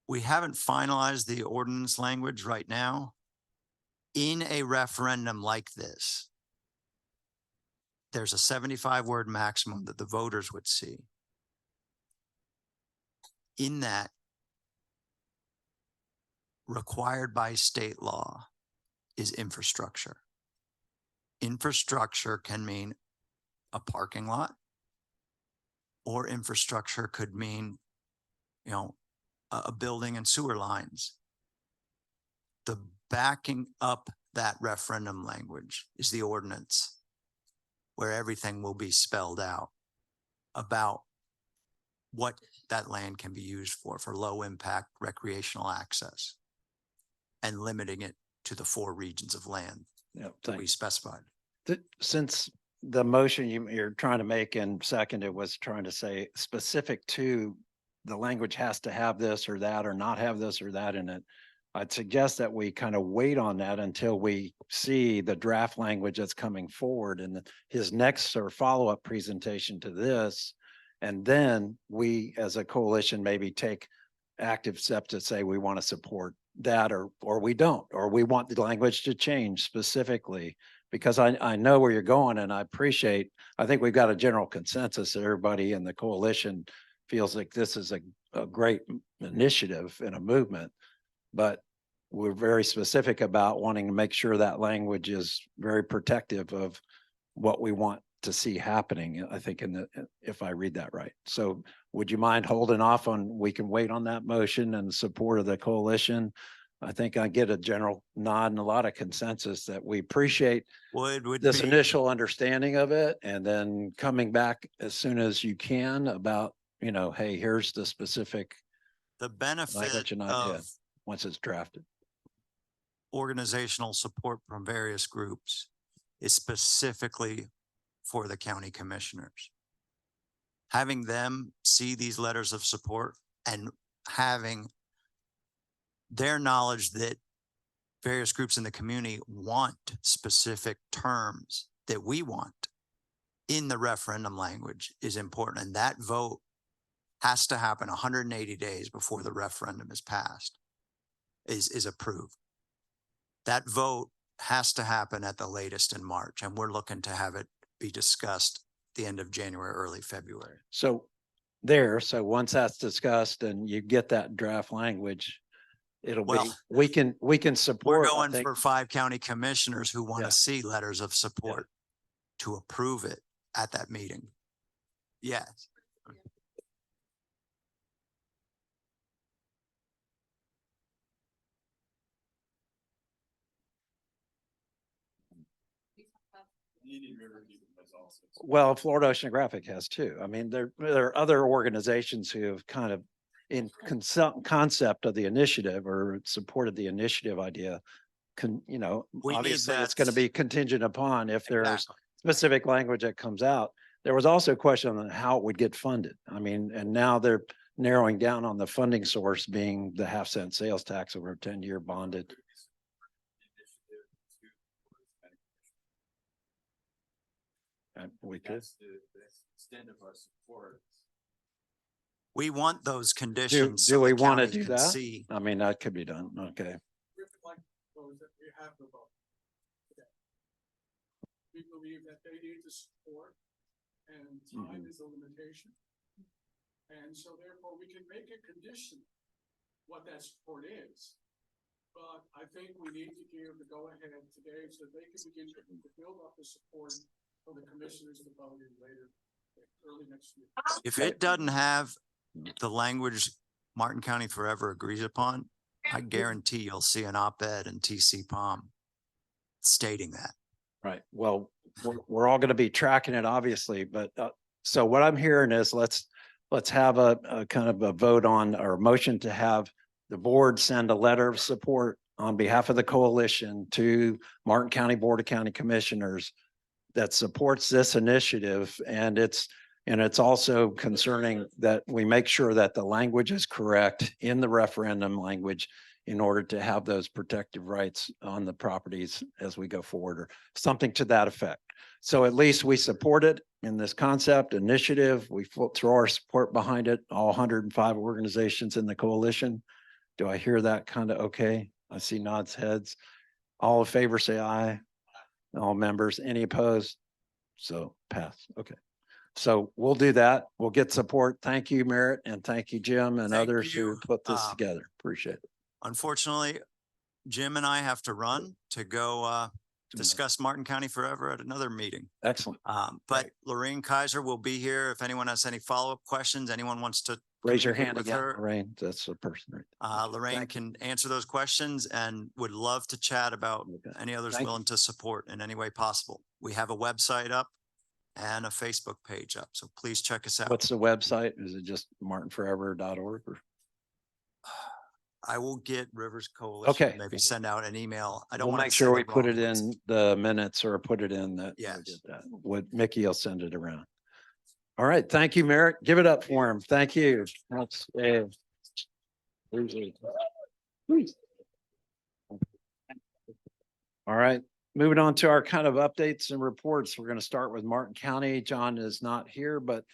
We haven't finalized the ordinance language right now. In a referendum like this, there's a 75-word maximum that the voters would see. In that, required by state law is infrastructure. Infrastructure can mean a parking lot, or infrastructure could mean, you know, a building and sewer lines. The backing up that referendum language is the ordinance, where everything will be spelled out about what that land can be used for low impact recreational access, and limiting it to the 4 regions of land Yeah, that we thanks. specified. Since the motion you're trying to make and second, it was trying to say specific to the language has to have this or that, or not have this or that in it. I'd suggest that we kind of wait on that until we see the draft language that's coming forward and his next or follow-up presentation to this. And then we, as a coalition, maybe take active steps to say we want to support that, or we don't, or we want the language to change specifically. Because I know where you're going, and I think we've got a general consensus that everybody in the coalition feels like this is a great initiative and a movement. But we're very specific about wanting to make sure that language is very protective of what we want to see happening, I think, if I read that right. So would you mind holding off on, we can wait on that motion and support of the coalition? I think I get a general nod and a lot of consensus that we appreciate Would this be- initial understanding of it, and then coming back as soon as you can about, hey, here's the specific the benefit language and idea of once it's drafted. organizational support from various groups is specifically for the county commissioners. Having them see these letters of support and having their knowledge that various groups in the community want specific terms that we want in the referendum language is important. And that vote has to happen 180 days before the referendum is passed, is approved. That vote has to happen at the latest in March, and we're looking to have it be discussed the end of January, early February. So once that's discussed and you get that draft language, it'll be, Well, we can support. We're I going think. for 5 county commissioners who want Yeah. to see letters of support to approve it at that meeting. Yes. Indian River Keeper has also. Well, Florida Oceanographic has too. I mean, there are other organizations who have kind of in concept of the initiative or supported the initiative idea. We need Obviously it's that- going to be contingent upon if there's Exactly. specific language that comes out. There was also a question on how it would get funded. I mean, and now they're narrowing down on the funding source being the 0.5-cent sales tax over a 10-year bonded. And we could. That's the extent of our support. We want those conditions. Do so we the want to county do can that? See. I mean, that could be done. Okay. We believe that they need the support, and Mm-hmm. time is a limitation. And so therefore we can make a condition what that support is. But I think we need to give the go ahead today so they can begin to build up the support for the commissioners to vote in later, early next year. If it doesn't have the language Martin County Forever agrees upon, I guarantee you'll see an op-ed in TC Palm stating that. Right. Well, we're all going to be tracking it, obviously, but so what I'm hearing is let's have a kind of a vote on or motion to have the board send a letter of support on behalf of the coalition to Martin County Board of County Commissioners that supports this initiative. And it's also concerning that we make sure that the language is correct in the referendum language in order to have those protective rights on the properties as we go forward, or something to that effect. So at least we support it in this concept initiative. We throw our support behind it, all 105 organizations in the coalition. Do I hear that kind of okay? I see nods heads. All in favor, say aye. All members, any opposed? So pass. Okay. So we'll do that. We'll get support. Thank you, Merritt, and thank you, Jim, and Thank others who you. put this together. Appreciate it. Unfortunately, Jim and I have to run to go discuss Martin County Forever at another meeting. Excellent. But Lorraine Kaiser will be here. If anyone has any follow-up questions, anyone wants to Raise your communicate hand with again, her, Lorraine. That's the person right Lorraine Thank can answer those questions and would love to chat about Okay. any others Thank you. willing to support in any way possible. We have a website up and a Facebook page up, so please check us out. What's the website? Is it just martinforever.org or? I will get Rivers Coalition, Okay. maybe send out an email. I don't We'll want to make sure we put it in. in the minutes or put it in that. we Yes. did that. What Mickey will send it around. All right. Thank you, Merritt. Give it up for him. Thank you. That's, all right. Moving on to our kind of updates and reports. We're going to start with Martin County. John is not here, but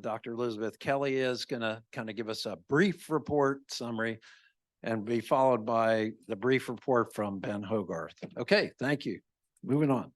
Dr. Elizabeth Kelly is going to kind of give us a brief report summary and be followed by the brief report from Ben Hogarth. Okay, thank you. Moving on.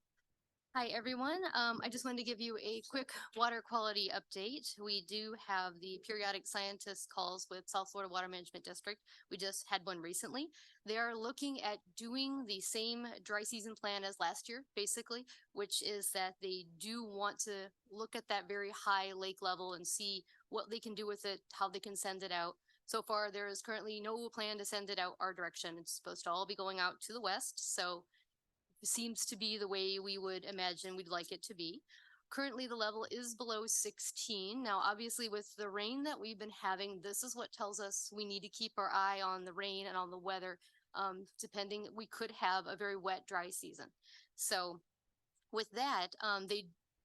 Hi, everyone. I just wanted to give you a quick water quality update. We do have the periodic scientist calls with South Florida Water Management District. We just had one recently. They are looking at doing the same dry season plan as last year, basically, which is that they do want to look at that very high lake level and see what they can do with it, how they can send it out. So far, there is currently no plan to send it out our direction. It's supposed to all be going out to the west. So seems to be the way we would imagine we'd like it to be. Currently, the level is below 16. Now, obviously, with the rain that we've been having, this is what tells us we need to keep our eye on the rain and on the weather. Depending, we could have a very wet, dry season. So with that,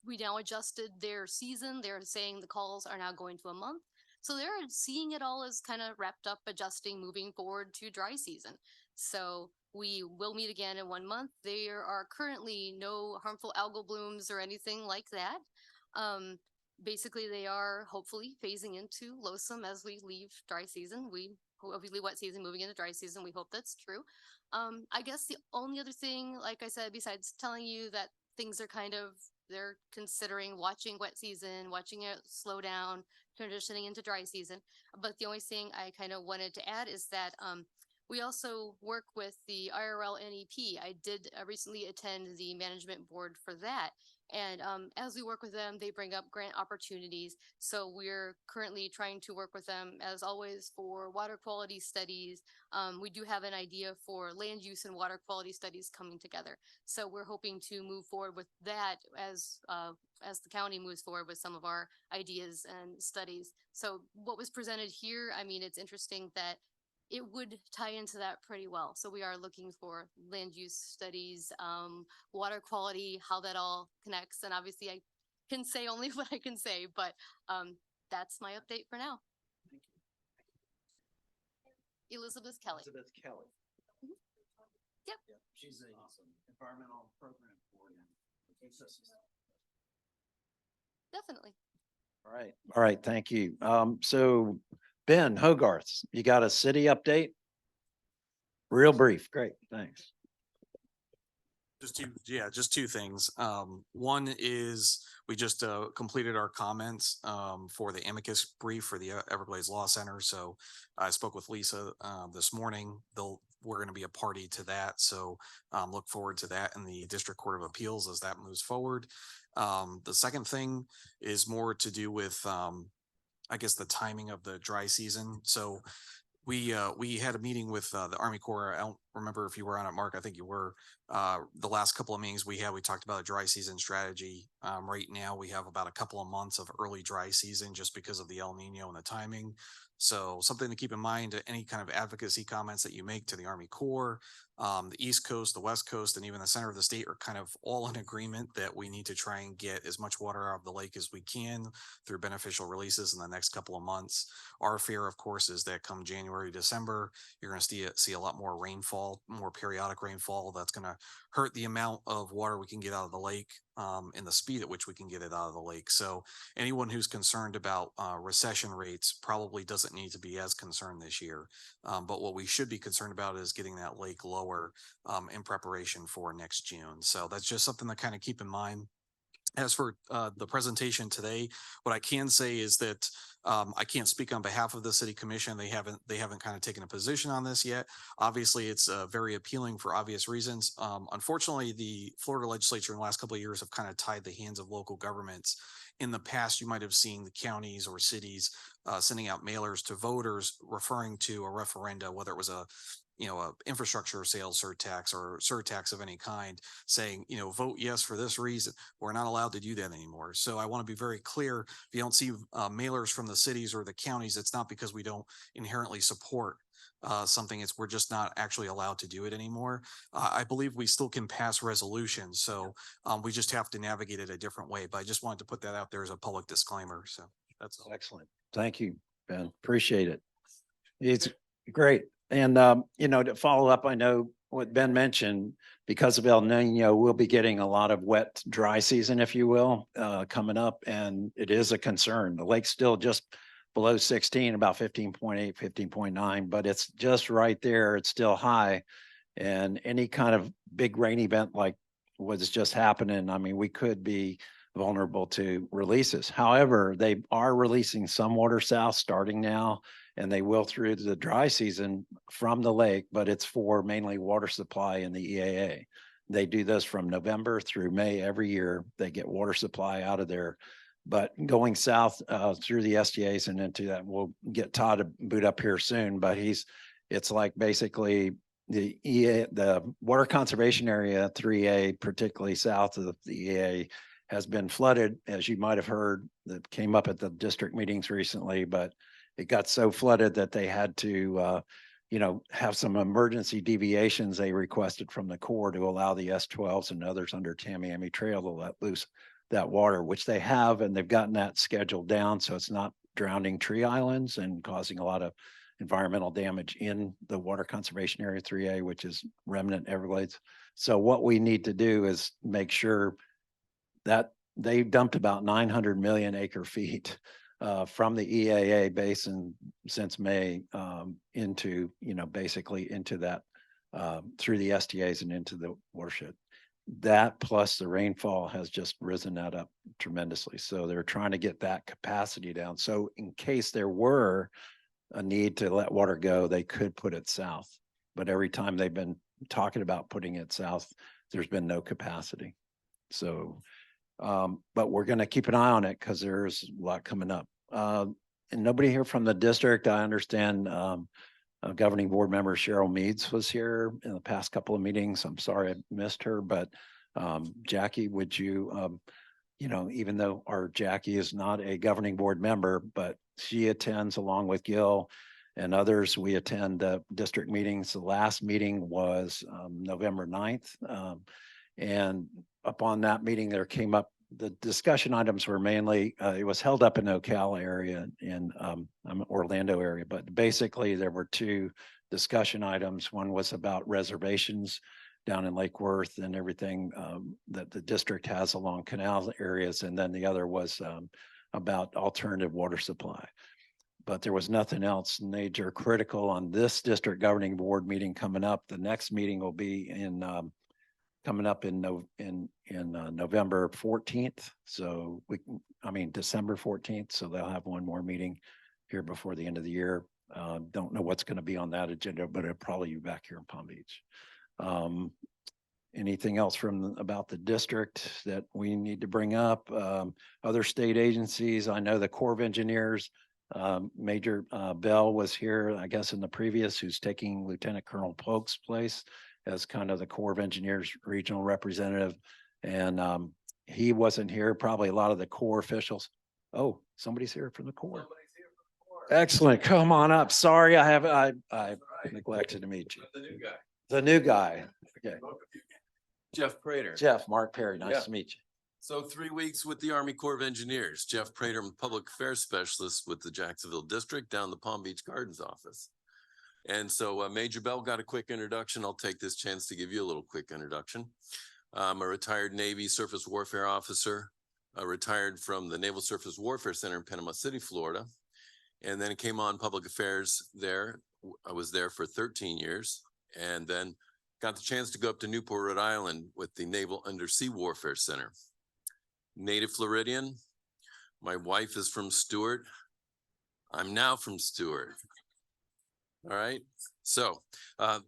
we now adjusted their season. They're saying the calls are now going to a month. So they're seeing it all as kind of wrapped up, adjusting, moving forward to dry season. So we will meet again in 1 month. There are currently no harmful algal blooms or anything like that. Basically, they are hopefully phasing into LOSUM as we leave dry season. We leave wet season, moving into dry season. We hope that's true. I guess the only other thing, like I said, besides telling you that things are they're considering watching wet season, watching it slow down, transitioning into dry season. But the only thing I kind of wanted to add is that we also work with the IRL NEP. I did recently attend the management board for that. And as we work with them, they bring up grant opportunities. So we're currently trying to work with them, as always, for water quality studies. We do have an idea for land use and water quality studies coming together. So we're hoping to move forward with that as the county moves forward with some of our ideas and studies. So what was presented here, I mean, it's interesting that it would tie into that pretty well. So we are looking for land use studies, water quality, how that all connects. And obviously I can say only what I can say, but that's my update for now. Elizabeth Kelly. Elizabeth Kelly. Yep. She's an awesome environmental program coordinator. Definitely. All right. All right. Thank you. So Ben Hogarth, you got a city update? Real brief. Great. Thanks. Just two things. One is we just completed our comments for the amicus brief for the Everglades Law Center. So I spoke with Lisa this morning. We're going to be a party to that. So look forward to that in the District Court of Appeals as that moves forward. The second thing is more to do with I guess the timing of the dry season. So we had a meeting with, the Army Corps. I don't remember if you were on it, Mark. I think you were. The last couple of meetings we had, we talked about a dry season strategy. Right now, we have about a couple of months of early dry season just because of the El Nino and the timing. So something to keep in mind, any kind of advocacy comments that you make to the Army Corps, the East Coast, the West Coast, and even the center of the state are kind of all in agreement that we need to try and get as much water out of the lake as we can through beneficial releases in the next couple of months. Our fear, of course, is that come January, December, you're going to see a lot more rainfall, more periodic rainfall. That's going to hurt the amount of water we can get out of the lake, and the speed at which we can get it out of the lake. So anyone who's concerned about recession rates probably doesn't need to be as concerned this year. But what we should be concerned about is getting that lake lower in preparation for next June. So that's just something to kind of keep in mind. As for the presentation today, what I can say is that I can't speak on behalf of the city commission. They haven't kind of taken a position on this yet. Obviously, it's very appealing for obvious reasons. Unfortunately, the Florida legislature in the last couple of years have kind of tied the hands of local governments. In the past, you might have seen the counties or cities sending out mailers to voters referring to a referenda, whether it was a infrastructure sales surtax or surtax of any kind, saying, vote yes for this reason. We're not allowed to do that anymore. So I want to be very clear. If you don't see mailers from the cities or the counties, it's not because we don't inherently support something. We're just not actually allowed to do it anymore. I believe we still can pass resolutions. So we just have to navigate it a different way. But I just wanted to put that out there as a public disclaimer. So that's all. Excellent. Thank you, Ben. Appreciate it. It's great. And, to follow up, I know what Ben mentioned, because of El Nino, we'll be getting a lot of wet, dry season, if you will, coming up. And it is a concern. The lake's still just below 16, about 15.8, 15.9, but it's just right there. It's still high. And any kind of big rain event like what's just happening, I mean, we could be vulnerable to releases. However, they are releasing some water south starting now, and they will through the dry season from the lake, but it's for mainly water supply in the EAA. They do this from November through May every year. They get water supply out of there. But going south through the SDAs and into that, we'll get Todd to boot up here soon, but it's like basically the EA, the water conservation area 3A, particularly south of the EA, has been flooded, as you might have heard, that came up at the district meetings recently, but it got so flooded that they had to, have some emergency deviations they requested from the Corps to allow the S12s and others under Tamiami Trail to let loose that water, which they have, and they've gotten that scheduled down so it's not drowning tree islands and causing a lot of environmental damage in the water conservation area 3A, which is remnant Everglades. So what we need to do is make sure that they dumped about 900 million acre feet from the EAA basin since May into, basically into that through the STAs and into the watershed. That plus the rainfall has just risen that up tremendously. So they're trying to get that capacity down. So in case there were a need to let water go, they could put it south. But every time they've been talking about putting it south, there's been no capacity. So, but we're going to keep an eye on it because there's a lot coming up. And nobody here from the district, I understand. Governing board member Cheryl Meads was here in the past couple of meetings. I'm sorry I missed her, but Jackie, would you, even though our Jackie is not a governing board member, but she attends along with Gil and others. We attend district meetings. The last meeting was November 9th. And upon that meeting, there came up, the discussion items were mainly, it was held up in Ocala area in Orlando area, but basically there were two discussion items. One was about reservations down in Lake Worth and everything that the district has along canal areas. And then the other was about alternative water supply. But there was nothing else major critical on this district governing board meeting coming up. The next meeting will be in coming up in November 14th. So December 14th. So they'll have one more meeting here before the end of the year. Don't know what's going to be on that agenda, but it'll probably be back here in Palm Beach. Anything else about the district that we need to bring up? Other state agencies, I know the Corps of Engineers Major Bell was here, I guess, in the previous, who's taking Lieutenant Colonel Polk's place as kind of the Corps of Engineers regional representative. And he wasn't here, probably a lot of the Corps officials. Oh, somebody's here from the Corps. Excellent. Come on up. Sorry, I neglected to meet you. The new guy. The new guy. Okay. Jeff Prater. Jeff, Mark Perry, nice Yeah. to meet you. So 3 weeks with the Army Corps of Engineers. Jeff Prater, I'm Public Affairs Specialist with the Jacksonville District down the Palm Beach Gardens office. And so Major Bell got a quick introduction. I'll take this chance to give you a little quick introduction. I'm a retired Navy surface warfare officer, retired from the Naval Surface Warfare Center in Panama City, Florida. And then came on public affairs there. I was there for 13 years and then got the chance to go up to Newport, Rhode Island with the Naval Undersea Warfare Center. Native Floridian. My wife is from Stewart. I'm now from Stewart. All right. So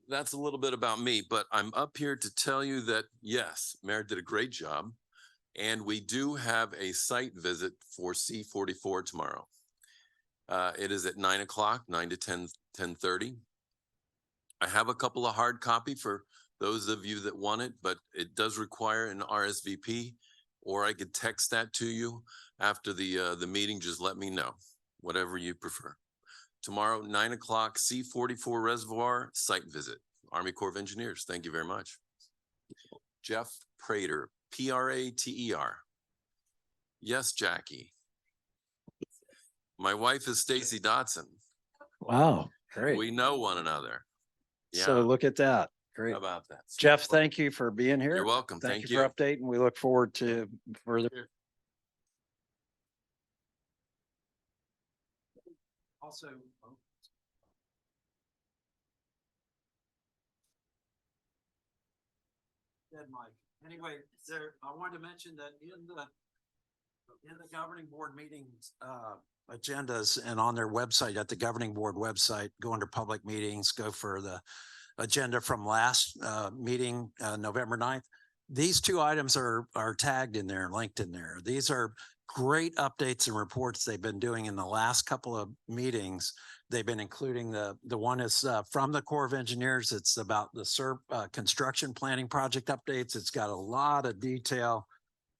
that's a little bit about me, but I'm up here to tell you that, yes, Mayor did a great job. And we do have a site visit for C-44 tomorrow. It is at 9 o'clock, 9 to 10:30. I have a couple of hard copy for those of you that want it, but it does require an RSVP, or I could text that to you after the meeting. Just let me know, whatever you prefer. Tomorrow, 9 o'clock, C-44 Reservoir site visit, Army Corps of Engineers. Thank you very much. Jeff Prater, Prater. Yes, Jackie. My wife is Stacy Dotson. Wow, great. We know one another. So Yeah, look at that. Great. how about that? Jeff, thank you for being here. You're welcome. Thank Thank you for you. updating. We look forward to further. Also. Dead Mike. Anyway, there, I wanted to mention that in the governing board meetings, agendas and on their website, at the governing board website, go under public meetings, go for the agenda from last meeting, November 9th. These two items are tagged in there, linked in there. These are great updates and reports they've been doing in the last couple of meetings. They've been including the one is from the Corps of Engineers. It's about the SERP construction planning project updates. It's got a lot of detail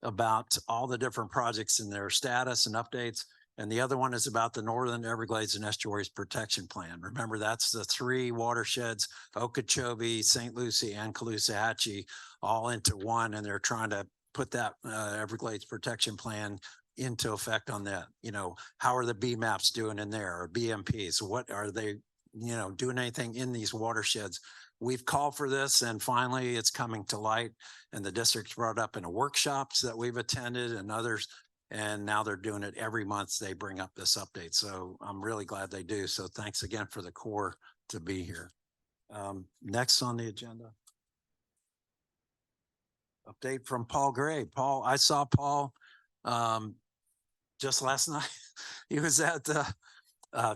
about all the different projects and their status and updates. And the other one is about the Northern Everglades and Estuaries Protection Plan. Remember, that's the three watersheds, Okeechobee, St. Lucie, and Caloosahatchee, all into one. And they're trying to put that Everglades Protection Plan into effect on that. You know, how are the BMAPs doing in there, or BMPs? What are they, you know, doing anything in these watersheds? We've called for this, and finally it's coming to light, and the district's brought up in workshops that we've attended and others. And now they're doing it every month. They bring up this update. So I'm really glad they do. So thanks again for the Corps to be here. Next on the agenda. Update from Paul Gray. Paul, I saw Paul just last night. He was at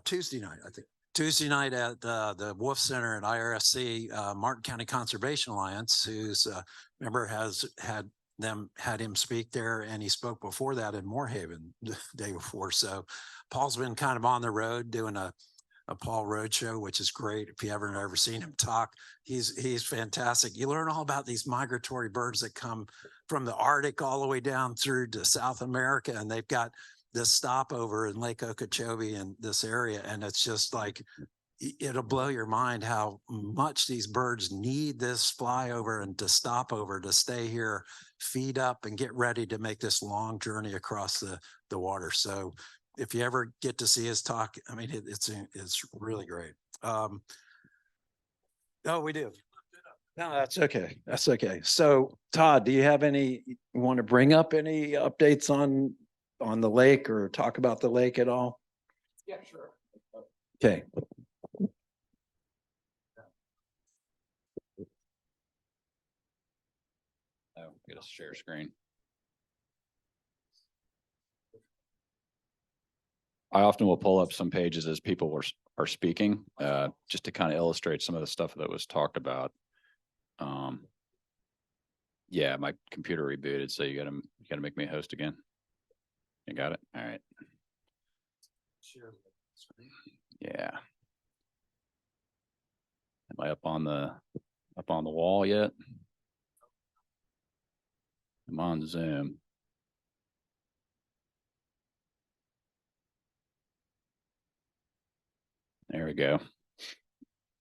Tuesday night, I think. Tuesday night at the Wolf Center at IRSC, Martin County Conservation Alliance, who's member has had him speak there, and he spoke before that in Moorhaven the day before. So Paul's been kind of on the road doing a Paul Road Show, which is great. If you haven't ever seen him talk, he's fantastic. You learn all about these migratory birds that come from the Arctic all the way down through to South America, and they've got this stopover in Lake Okeechobee in this area. And it's just like, it'll blow your mind how much these birds need this flyover and to stop over, to stay here, feed up, and get ready to make this long journey across the water. So if you ever get to see his talk, I mean, it's really great. Oh, we do. No, that's okay. That's okay. So Todd, do you have want to bring up any updates on the lake, or talk about the lake at all? Yeah, sure. Okay. Oh, get a share screen. I often will pull up some pages as people are speaking, just to kind of illustrate some of the stuff that was talked about. Yeah, my computer rebooted, so you gotta make me a host again. You got it? All right. Sure. Yeah. Am I up on the wall yet? I'm on Zoom. There we go.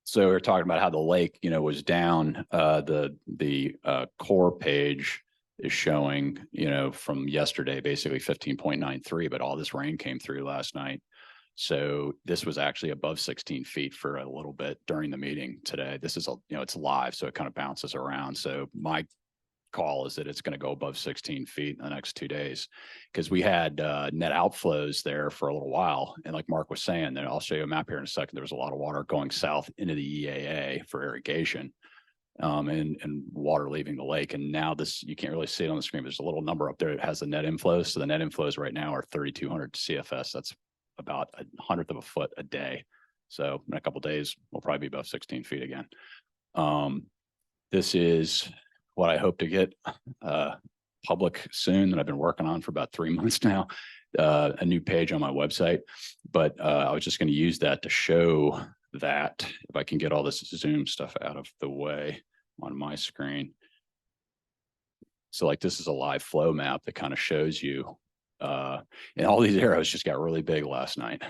So we're talking about how the lake, was down. The core page is showing, from yesterday, basically 15.93, but all this rain came through last night. So this was actually above 16 feet for a little bit during the meeting today. This is, it's live, so it kind of bounces around. So my call is that it's going to go above 16 feet in the next 2 days, because we had net outflows there for a little while. And like Mark was saying, then I'll show you a map here in a second. There was a lot of water going south into the EAA for irrigation, and water leaving the lake. And now this, you can't really see it on the screen, but there's a little number up there that has the net inflows. So the net inflows right now are 3,200 CFS. That's about 1/100 of a foot a day. So in a couple of days, we'll probably be above 16 feet again. This is what I hope to get public soon, that I've been working on for about 3 months now, a new page on my website. But I was just going to use that to show that, if I can get all this Zoom stuff out of the way on my screen. So like, this is a live flow map that kind of shows you, and all these arrows just got really big last night.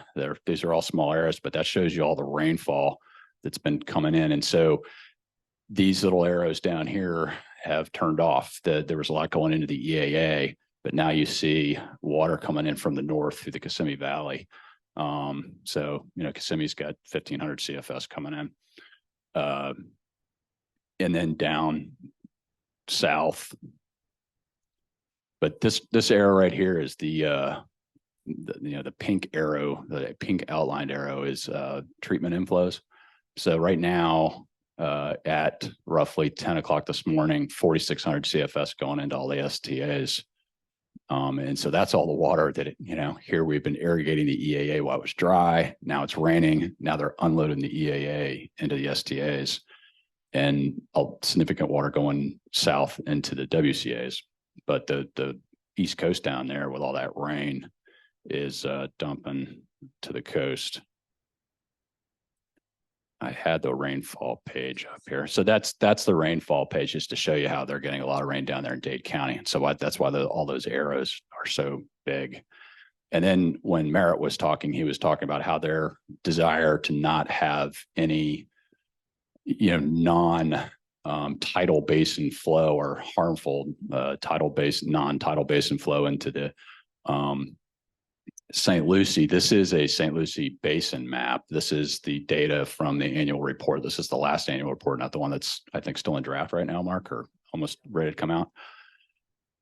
These are all small arrows, but that shows you all the rainfall that's been coming in. And so these little arrows down here have turned off. There was a lot going into the EAA, but now you see water coming in from the north through the Kissimmee Valley. So, Kissimmee's got 1,500 CFS coming in. And then down south. But this arrow right here is the pink arrow, the pink outlined arrow is treatment inflows. So right now, at roughly 10 o'clock this morning, 4,600 CFS going into all the STAs. And so that's all the water that, here we've been irrigating the EAA while it was dry. Now it's raining. Now they're unloading the EAA into the STAs, and significant water going south into the WCAs. But the East Coast down there with all that rain is dumping to the coast. I had the rainfall page up here. So that's the rainfall page, just to show you how they're getting a lot of rain down there in Dade County. So that's why all those arrows are so big. And then when Merritt was talking, he was talking about how their desire to not have any, non-tidal basin flow or harmful non-tidal basin flow into the St. Lucie. This is a St. Lucie basin map. This is the data from the annual report. This is the last annual report, not the one that's, I think, still in draft right now, Mark, or almost ready to come out.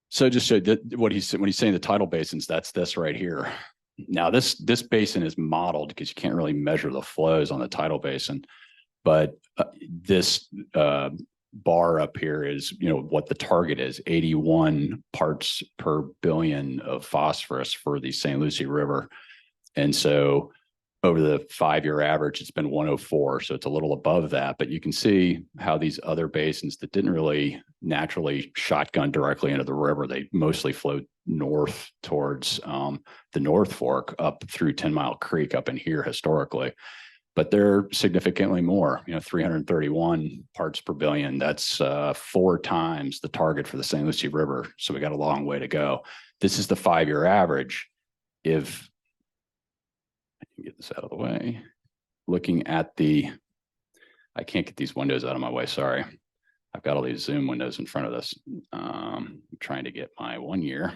So just so that what he's when he's saying the tidal basins, that's this right here. Now this basin is modeled because you can't really measure the flows on the tidal basin, but this bar up here is, what the target is, 81 parts per billion of phosphorus for the St. Lucie River. And so over the 5-year average, it's been 104. So it's a little above that, but you can see how these other basins that didn't really naturally shotgun directly into the river, they mostly flowed north towards the North Fork up through 10 Mile Creek up in here historically. But they're significantly more, 331 parts per billion. That's 4 times the target for the St. Lucie River. So we got a long way to go. This is the 5-year average. If I can get this out of the way, looking at I can't get these windows out of my way. Sorry. I've got all these Zoom windows in front of this. I'm trying to get my 1 year,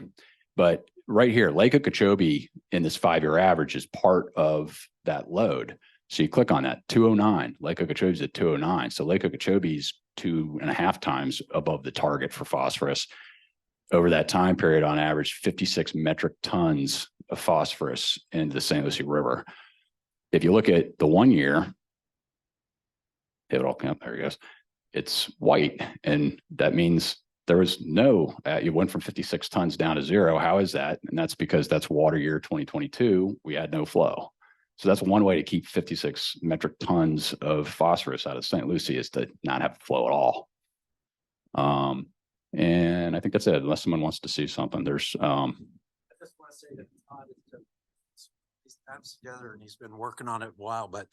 but right here, Lake Okeechobee in this 5-year average is part of that load. So you click on that, 209, Lake Okeechobee's at 209. So Lake Okeechobee's 2.5 times above the target for phosphorus. Over that time period, on average, 56 metric tons of phosphorus into the St. Lucie River. If you look at the 1 year, it all come up, there it goes. It's white, and that means there was you went from 56 tons down to 0. How is that? And that's because that's water year 2022. We had no flow. So that's one way to keep 56 metric tons of phosphorus out of St. Lucie, is to not have flow at all. And I think that's it, unless someone wants to see something. There's I just want to say that Maps together and he's been working on it a while, but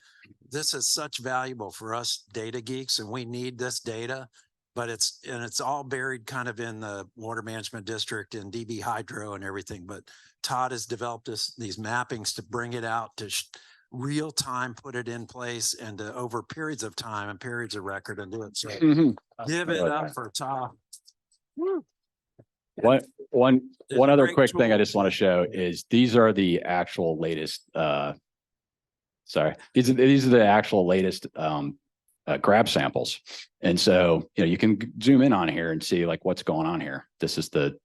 this is such valuable for us data geeks and we need this data. But it's all buried kind of in the water management district and DB Hydro and everything. But Todd has developed these mappings to bring it out to real time, put it in place and to over periods of time and periods of record and do it. So give it up for Todd. One It's a other great quick thing I tool. just want to show is these are the actual latest, sorry, these are the actual latest, grab samples. And so, you can zoom in on here and see like what's going on here. This is the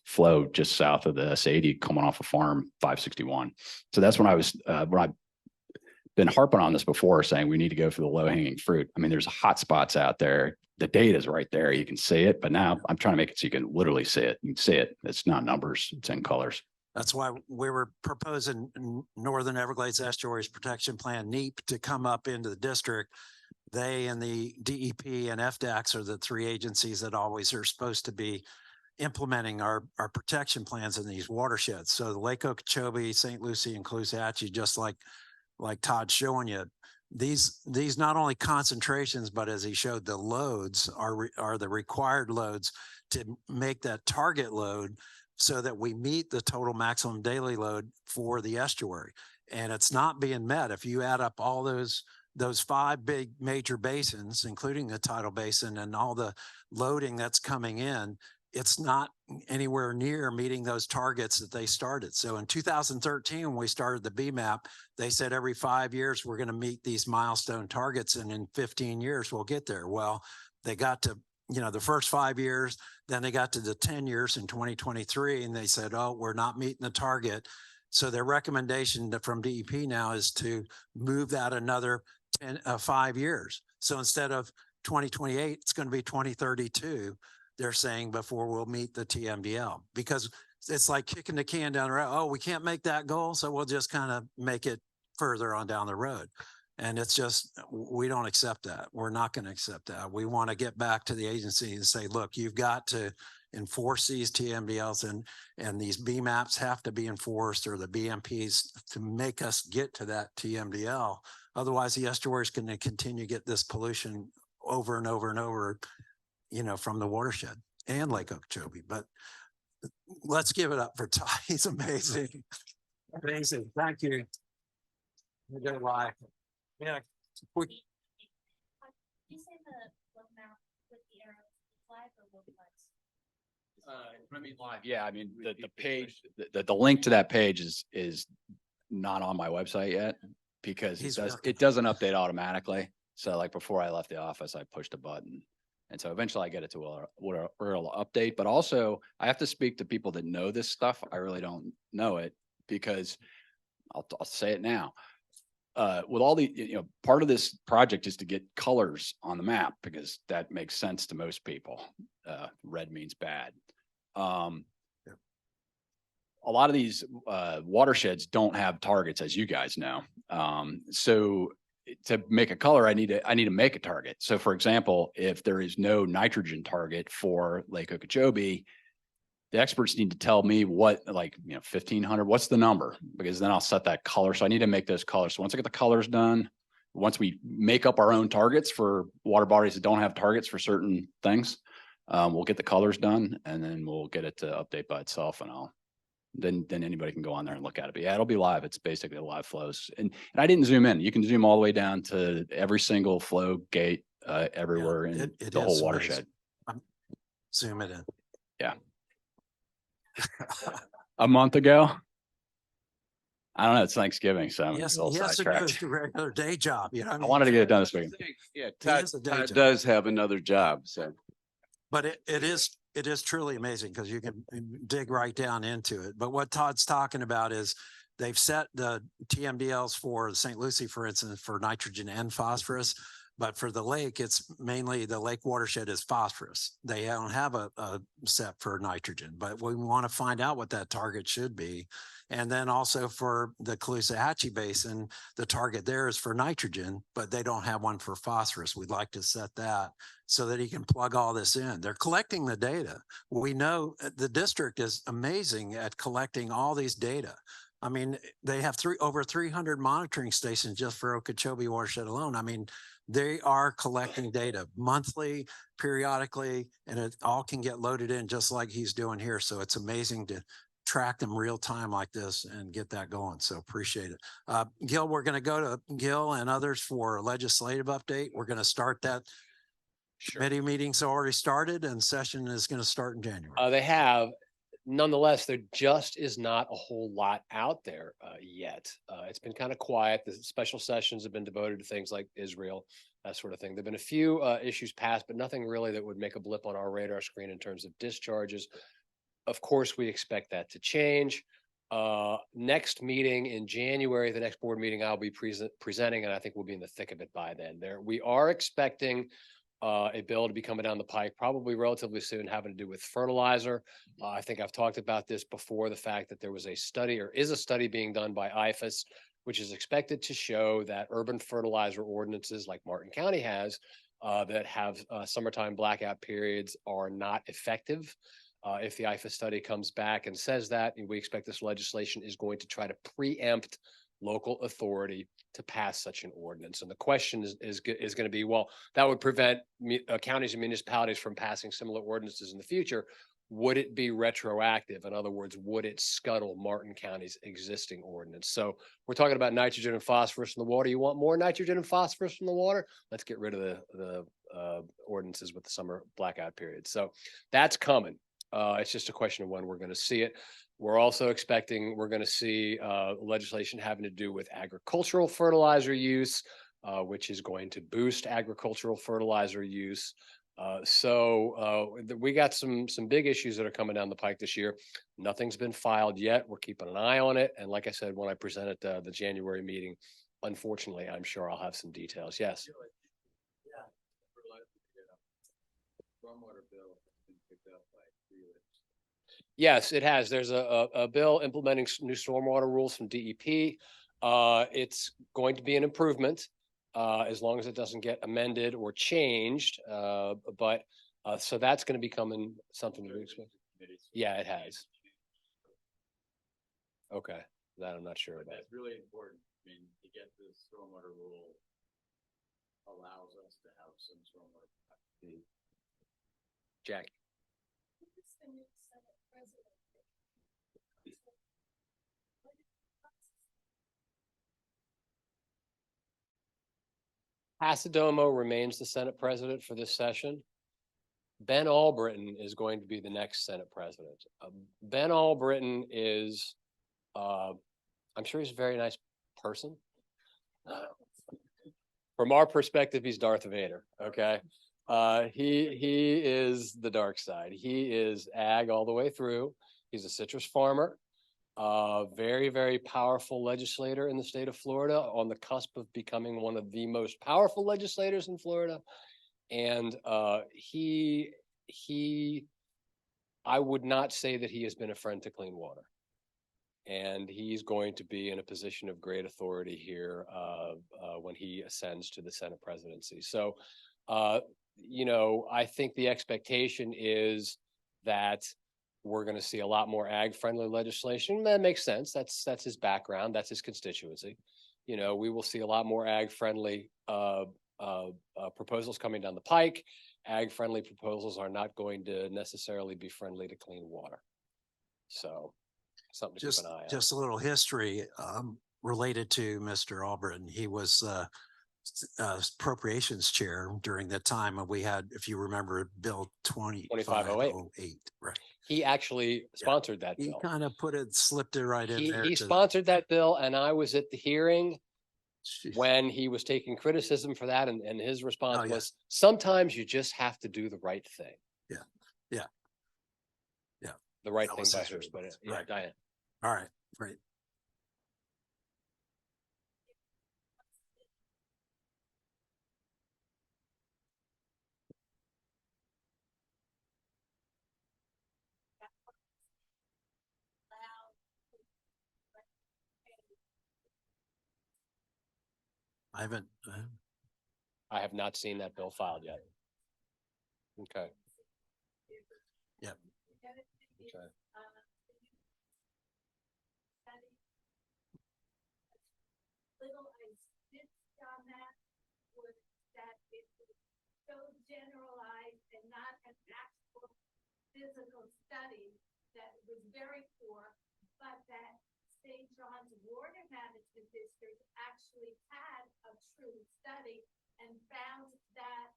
flow just south of the S80 coming off of farm 561. So that's when I've been harping on this before, saying we need to go for the low hanging fruit. I mean, there's hot spots out there. The data is right there. You can see it, but now I'm trying to make it so you can literally see it. You can see it. It's not numbers, it's in colors. That's why we were proposing Northern Everglades Estuaries Protection Plan, NEEP, to come up into the district. They and the DEP and FDACS are the three agencies that always are supposed to be implementing our protection plans in these watersheds. So the Lake Okeechobee, St. Lucie, and Caloosahatchee, just like Todd's showing you, these not only concentrations, but as he showed, the loads are the required loads to make that target load so that we meet the total maximum daily load for the estuary. And it's not being met. If you add up all those five big major basins, including the tidal basin and all the loading that's coming in, it's not anywhere near meeting those targets that they started. So in 2013, when we started the BMAP, they said every 5 years, we're going to meet these milestone targets. And in 15 years, we'll get there. Well, they got to, the first 5 years, then they got to the 10 years in 2023, and they said, oh, we're not meeting the target. So their recommendation from DEP now is to move that another 5 years. So instead of 2028, it's going to be 2032. They're saying before we'll meet the TMDL, because it's like kicking the can down the road. Oh, we can't make that goal. So we'll just kind of make it further on down the road. And it's just, we don't accept that. We're not going to accept that. We want to get back to the agency and say, look, you've got to enforce these TMDLs and these BMAPs have to be enforced, or the BMPs, to make us get to that TMDL. Otherwise the estuary is going to continue to get this pollution over and over and over, from the watershed and Lake Okeechobee. But let's give it up for Todd. He's amazing. Amazing. Thank you. We go live. Yeah. Quick. Yeah, I mean, the page, the link to that page is not on my website yet because it doesn't update automatically. So like before I left the office, I pushed a button. And so eventually I get it to a real update, but also I have to speak to people that know this stuff. I really don't know it because I'll say it now. With all the, part of this project is to get colors on the map because that makes sense to most people. Red means bad. A lot of these watersheds don't have targets, as you guys know. So to make a color, I need to make a target. So for example, if there is no nitrogen target for Lake Okeechobee, the experts need to tell me what, 1,500, what's the number? Because then I'll set that color. So I need to make those colors. So once I get the colors done, once we make up our own targets for water bodies that don't have targets for certain things, we'll get the colors done and then we'll get it to update by itself, and then anybody can go on there and look at it. But yeah, it'll be live. It's basically live flows. And I didn't zoom in. You can zoom all the way down to every single flow gate everywhere in the whole watershed. Zoom it in. Yeah. A month ago. I don't know. It's Thanksgiving, so I'm a Yes, little he has to go sidetracked. to regular day job. I wanted to get it done this week. Yeah, Todd- has a day Todd job. does have another job, so. But it is truly amazing because you can dig right down into it. But what Todd's talking about is they've set the TMDLs for St. Lucie, for instance, for nitrogen and phosphorus. But for the lake, it's mainly the lake watershed is phosphorus. They don't have a set for nitrogen, but we want to find out what that target should be. And then also for the Caloosahatchee Basin, the target there is for nitrogen, but they don't have one for phosphorus. We'd like to set that so that he can plug all this in. They're collecting the data. We know the district is amazing at collecting all these data. I mean, they have over 300 monitoring stations just for Okeechobee watershed alone. I mean, they are collecting data monthly, periodically, and it all can get loaded in just like he's doing here. So it's amazing to track them real time like this and get that going. So appreciate it. Gil, we're going to go to Gil and others for a legislative update. We're going to start that. Committee meetings already started and session is going to start in January. They have. Nonetheless, there just is not a whole lot out there yet. It's been kind of quiet. The special sessions have been devoted to things like Israel, that sort of thing. There've been a few issues passed, but nothing really that would make a blip on our radar screen in terms of discharges. Of course, we expect that to change. Next meeting in January, the next board meeting, I'll be presenting, and I think we'll be in the thick of it by then. We are expecting a bill to be coming down the pike, probably relatively soon, having to do with fertilizer. I think I've talked about this before, the fact that there was a study or is a study being done by IFAS, which is expected to show that urban fertilizer ordinances like Martin County has that have summertime blackout periods are not effective. If the IFAS study comes back and says that, we expect this legislation is going to try to preempt local authority to pass such an ordinance. And the question is going to be, well, that would prevent counties and municipalities from passing similar ordinances in the future. Would it be retroactive? In other words, would it scuttle Martin County's existing ordinance? So we're talking about nitrogen and phosphorus in the water. You want more nitrogen and phosphorus in the water? Let's get rid of the ordinances with the summer blackout period. So that's coming. It's just a question of when we're going to see it. We're also expecting we're going to see legislation having to do with agricultural fertilizer use, which is going to boost agricultural fertilizer use. We got some big issues that are coming down the pike this year. Nothing's been filed yet. We're keeping an eye on it. And like I said, when I present at the January meeting, unfortunately, I'm sure I'll have some details. Yes. Yes, it has. There's a bill implementing new stormwater rules from DEP. It's going to be an improvement as long as it doesn't get amended or changed. So that's going to be coming something to expect. Yeah, it has. Okay, that I'm not sure about. That's really important. I mean, to get the stormwater rule allows us to have some stormwater. Jackie. Passidomo remains the Senate president for this session. Ben Albritton is going to be the next Senate president. Ben Albritton is, I'm sure he's a very nice person. From our perspective, he's Darth Vader. Okay. He is the dark side. He is ag all the way through. He's a citrus farmer. Very, very powerful legislator in the state of Florida, on the cusp of becoming one of the most powerful legislators in Florida. And I would not say that he has been a friend to clean water. And he's going to be in a position of great authority here when he ascends to the Senate presidency. So, I think the expectation is that we're going to see a lot more ag-friendly legislation. That makes sense. That's his background. That's his constituency. We will see a lot more ag-friendly proposals coming down the pike. Ag-friendly proposals are not going to necessarily be friendly to clean water. So something to keep an eye on. Just a little history related to Mr. Albritton. He was appropriations chair during that time, and we had, if you remember, Bill 2508. Right. He actually sponsored that He bill. kind of slipped it right in there. He sponsored that bill, and I was at the hearing when he was taking criticism for that, and his response was, sometimes you just have to do the right thing. Yeah. The right That thing was by his her, response. but yeah, Right. Diane. All right, great. I have not seen that bill filed yet. Okay. Yep. Okay. so generalized and not an actual physical study that was very poor, but that St. John's Water Management District actually had a true study and found that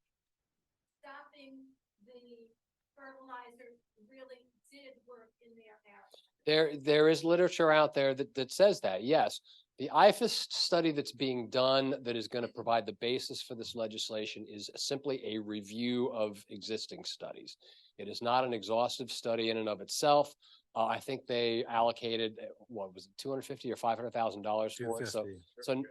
stopping the fertilizer really did work in their area. There is literature out there that says that, yes. The IFAS study that's being done that is going to provide the basis for this legislation is simply a review of existing studies. It is not an exhaustive study in and of itself. I think they allocated, what was it, $250,000 or $500,000 for it. So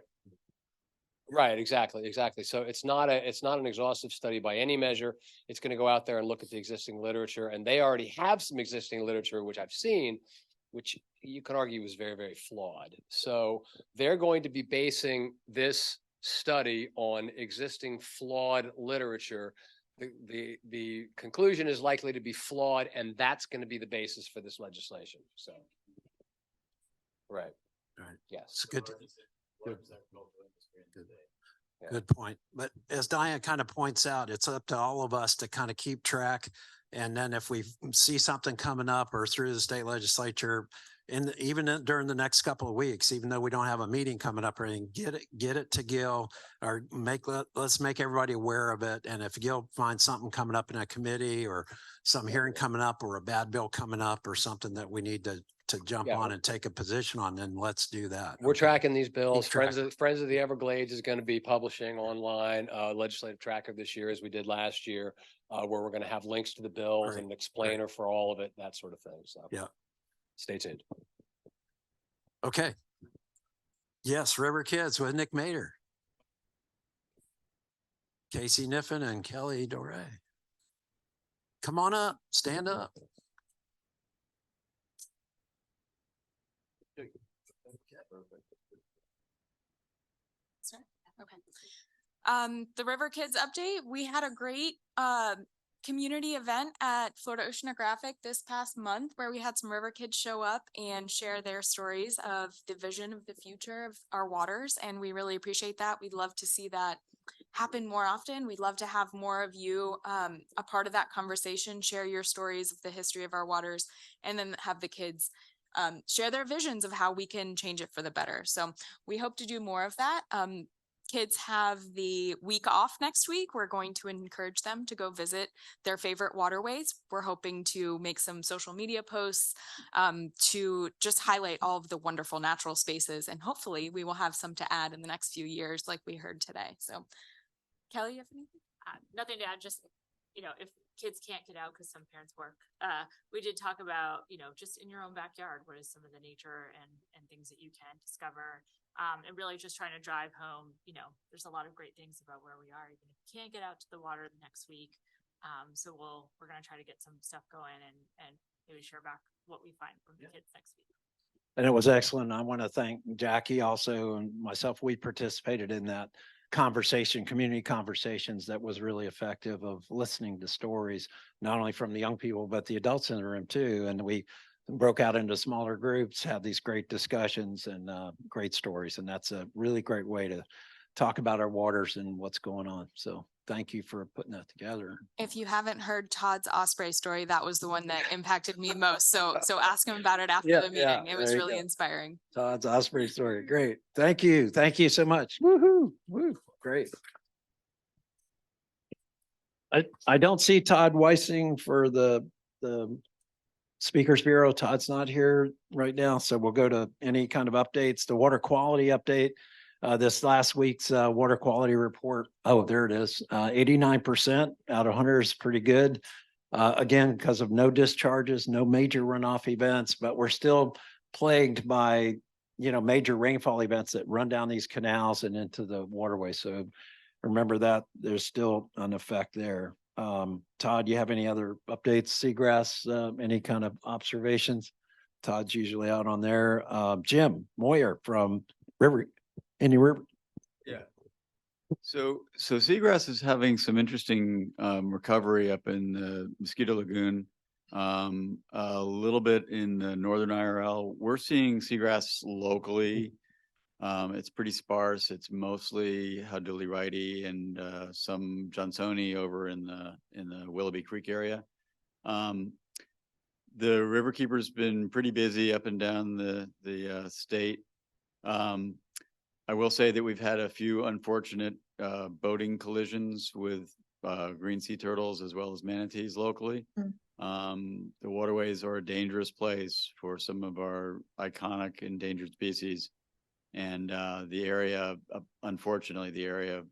right, exactly. So it's not an exhaustive study by any measure. It's going to go out there and look at the existing literature, and they already have some existing literature, which I've seen, which you could argue is very, very flawed. So they're going to be basing this study on existing flawed literature. The conclusion is likely to be flawed, and that's going to be the basis for this legislation. So, right. Yes. It's good. Yeah. Good point. But as Diane kind of points out, it's up to all of us to kind of keep track. And then if we see something coming up or through the state legislature, during the next couple of weeks, even though we don't have a meeting coming up or anything, get it to Gil, or let's make everybody aware of it. And if Gil finds something coming up in a committee or some hearing coming up or a bad bill coming up or something that we need to jump on and take a position on, then let's do that. We're tracking these bills. Keep Friends of the Everglades is going to be publishing online legislative tracker this year, as we did last year, where we're going to have links to the bills and an explainer for all of it, that sort of thing. So yeah, stay tuned. Okay. Yes, River Kids with Nick Mater, Casey Niffen, and Kelly Doré. Come on up, stand up. Okay. The River Kids update, we had a great community event at Florida Oceanographic this past month where we had some river kids show up and share their stories of the vision of the future of our waters. And we really appreciate that. We'd love to see that happen more often. We'd love to have more of you a part of that conversation, share your stories of the history of our waters, and then have the kids share their visions of how we can change it for the better. So we hope to do more of that. Kids have the week off next week. We're going to encourage them to go visit their favorite waterways. We're hoping to make some social media posts to just highlight all of the wonderful natural spaces. And hopefully we will have some to add in the next few years, like we heard today. So Kelly, you have anything? Nothing to add, just, if kids can't get out because some parents work, we did talk about, just in your own backyard, what is some of the nature and things that you can discover. And really just trying to drive home, there's a lot of great things about where we are, even if you can't get out to the water the next week. So we're going to try to get some stuff going and maybe share back what we find from the kids next week. And it was excellent. I want to thank Jackie also and myself. We participated in that conversation, community conversations that was really effective, of listening to stories, not only from the young people, but the adults in the room too. And we broke out into smaller groups, had these great discussions and great stories. And that's a really great way to talk about our waters and what's going on. So thank you for putting that together. If you haven't heard Todd's osprey story, that was the one that impacted me most. So ask him about it after the meeting. It was really inspiring. Todd's osprey story. Great. Thank you. Thank you so much. Woohoo. Woo. Great. I don't see Todd Weissing for the Speakers Bureau. Todd's not here right now, so we'll go to any kind of updates. The water quality update, this last week's water quality report. Oh, there it is. 89% out of 100 is pretty good. Again, because of no discharges, no major runoff events, but we're still plagued by, major rainfall events that run down these canals and into the waterway. So remember that there's still an effect there. Todd, you have any other updates? Seagrass, any kind of observations? Todd's usually out on there. Jim Moyer from Indian River. Yeah. So seagrass is having some interesting recovery up in the Mosquito Lagoon, a little bit in the northern IRL. We're seeing seagrass locally It's pretty sparse. It's mostly Haduli and some Johnsoni over in the Willoughby Creek area. The Riverkeeper's been pretty busy up and down the state. I will say that we've had a few unfortunate boating collisions with green sea turtles as well as manatees locally. The waterways are a dangerous place for some of our iconic endangered species. And the area, unfortunately, the area,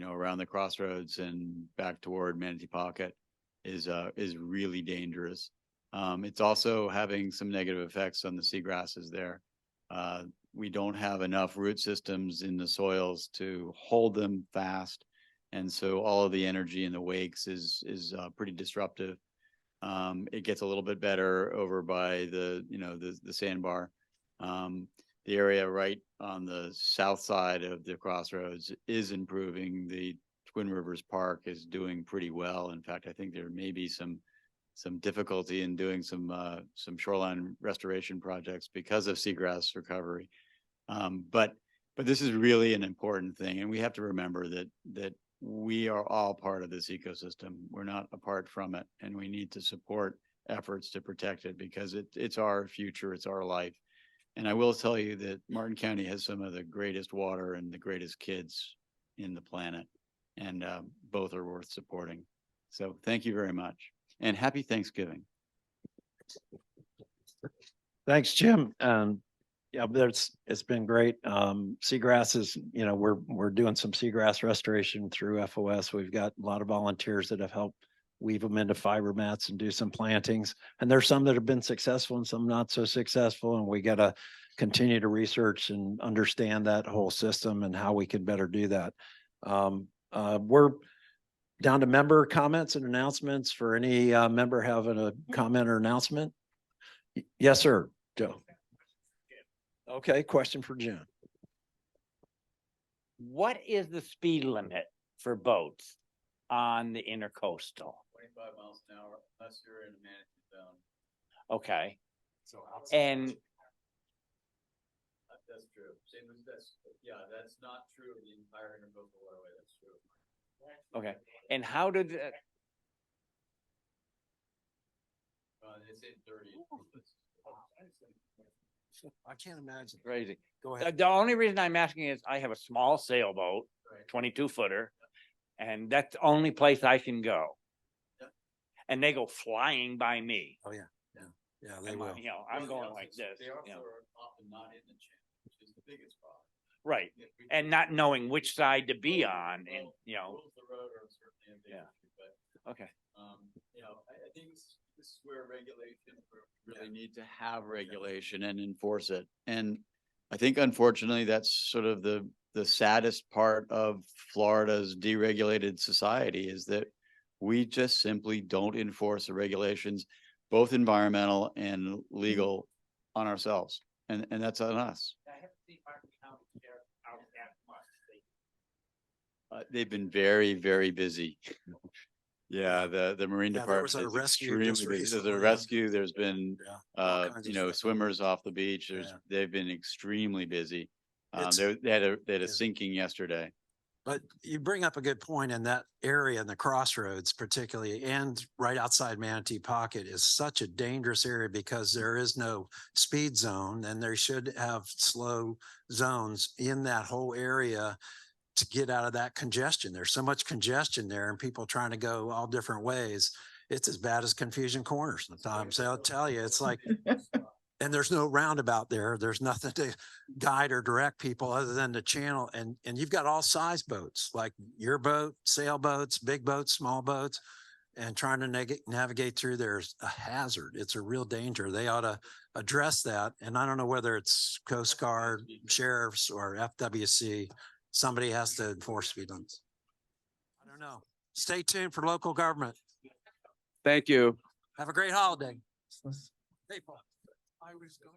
around the crossroads and back toward Manatee Pocket is really dangerous. It's also having some negative effects on the seagrasses there. We don't have enough root systems in the soils to hold them fast. And so all of the energy in the wakes is pretty disruptive. It gets a little bit better over by the sandbar. The area right on the south side of the crossroads is improving. The Twin Rivers Park is doing pretty well. In fact, I think there may be some difficulty in doing some shoreline restoration projects because of seagrass recovery. But this is really an important thing, and we have to remember that we are all part of this ecosystem. We're not apart from it, and we need to support efforts to protect it because it's our future, it's our life. And I will tell you that Martin County has some of the greatest water and the greatest kids in the planet, and both are worth supporting. So thank you very much, and happy Thanksgiving. Thanks, Jim. Yeah, it's been great. Seagrass is, we're doing some seagrass restoration through FOS. We've got a lot of volunteers that have helped weave them into fiber mats and do some plantings. And there's some that have been successful and some not so successful. And we got to continue to research and understand that whole system and how we can better do that. We're down to member comments and announcements. For any member having a comment or announcement? Yes, sir, Joe. Okay, question for Jim. What is the speed limit for boats on the intercoastal? 25 miles an hour, unless you're in a management zone. Okay. So And That's true. That's not true of the entire intercoastal waterway. That's true. okay. And how did It's in 30. I can't imagine. crazy? Go ahead. The only reason I'm asking is I have a small sailboat, Right. 22 footer, and that's the only place I can go. Yep. And they go flying by me. Oh, yeah. Yeah, they And, will. I'm going like this. They also are often not in the channel, which is the biggest problem. Right. And not knowing which side to be on and, Rules of the road are certainly a big Yeah. issue, but okay. I think this is where regulation, we really need to have regulation and enforce it. And I think unfortunately, that's sort of the saddest part of Florida's deregulated society is that we just simply don't enforce the regulations, both environmental and legal, on ourselves. And that's on us. They've been very, very busy. Yeah, the Marine Yeah, there was Department a is rescue extremely just busy. There's recently, a yeah. rescue, there's been, Yeah, all kinds of stuff. swimmers off the beach. Yeah. They've been extremely busy. It's- They had a yeah. sinking yesterday. But you bring up a good point, in that area in the crossroads particularly, and right outside Manatee Pocket is such a dangerous area because there is no speed zone, and they should have slow zones in that whole area to get out of that congestion. There's so much congestion there and people trying to go all different ways. It's as bad as Confusion Corners sometimes. I'll tell you, it's like, and there's no roundabout there. There's nothing to guide or direct people other than the channel. And you've got all size boats, like your boat, sailboats, big boats, small boats, and trying to navigate through there's a hazard. It's a real danger. They ought to address that. And I don't know whether it's Coast Guard, sheriffs, or FWC. Somebody has to enforce speed limits. I don't know. Stay tuned for local government. Thank you. Have a great holiday. Hey, Paul. I was going.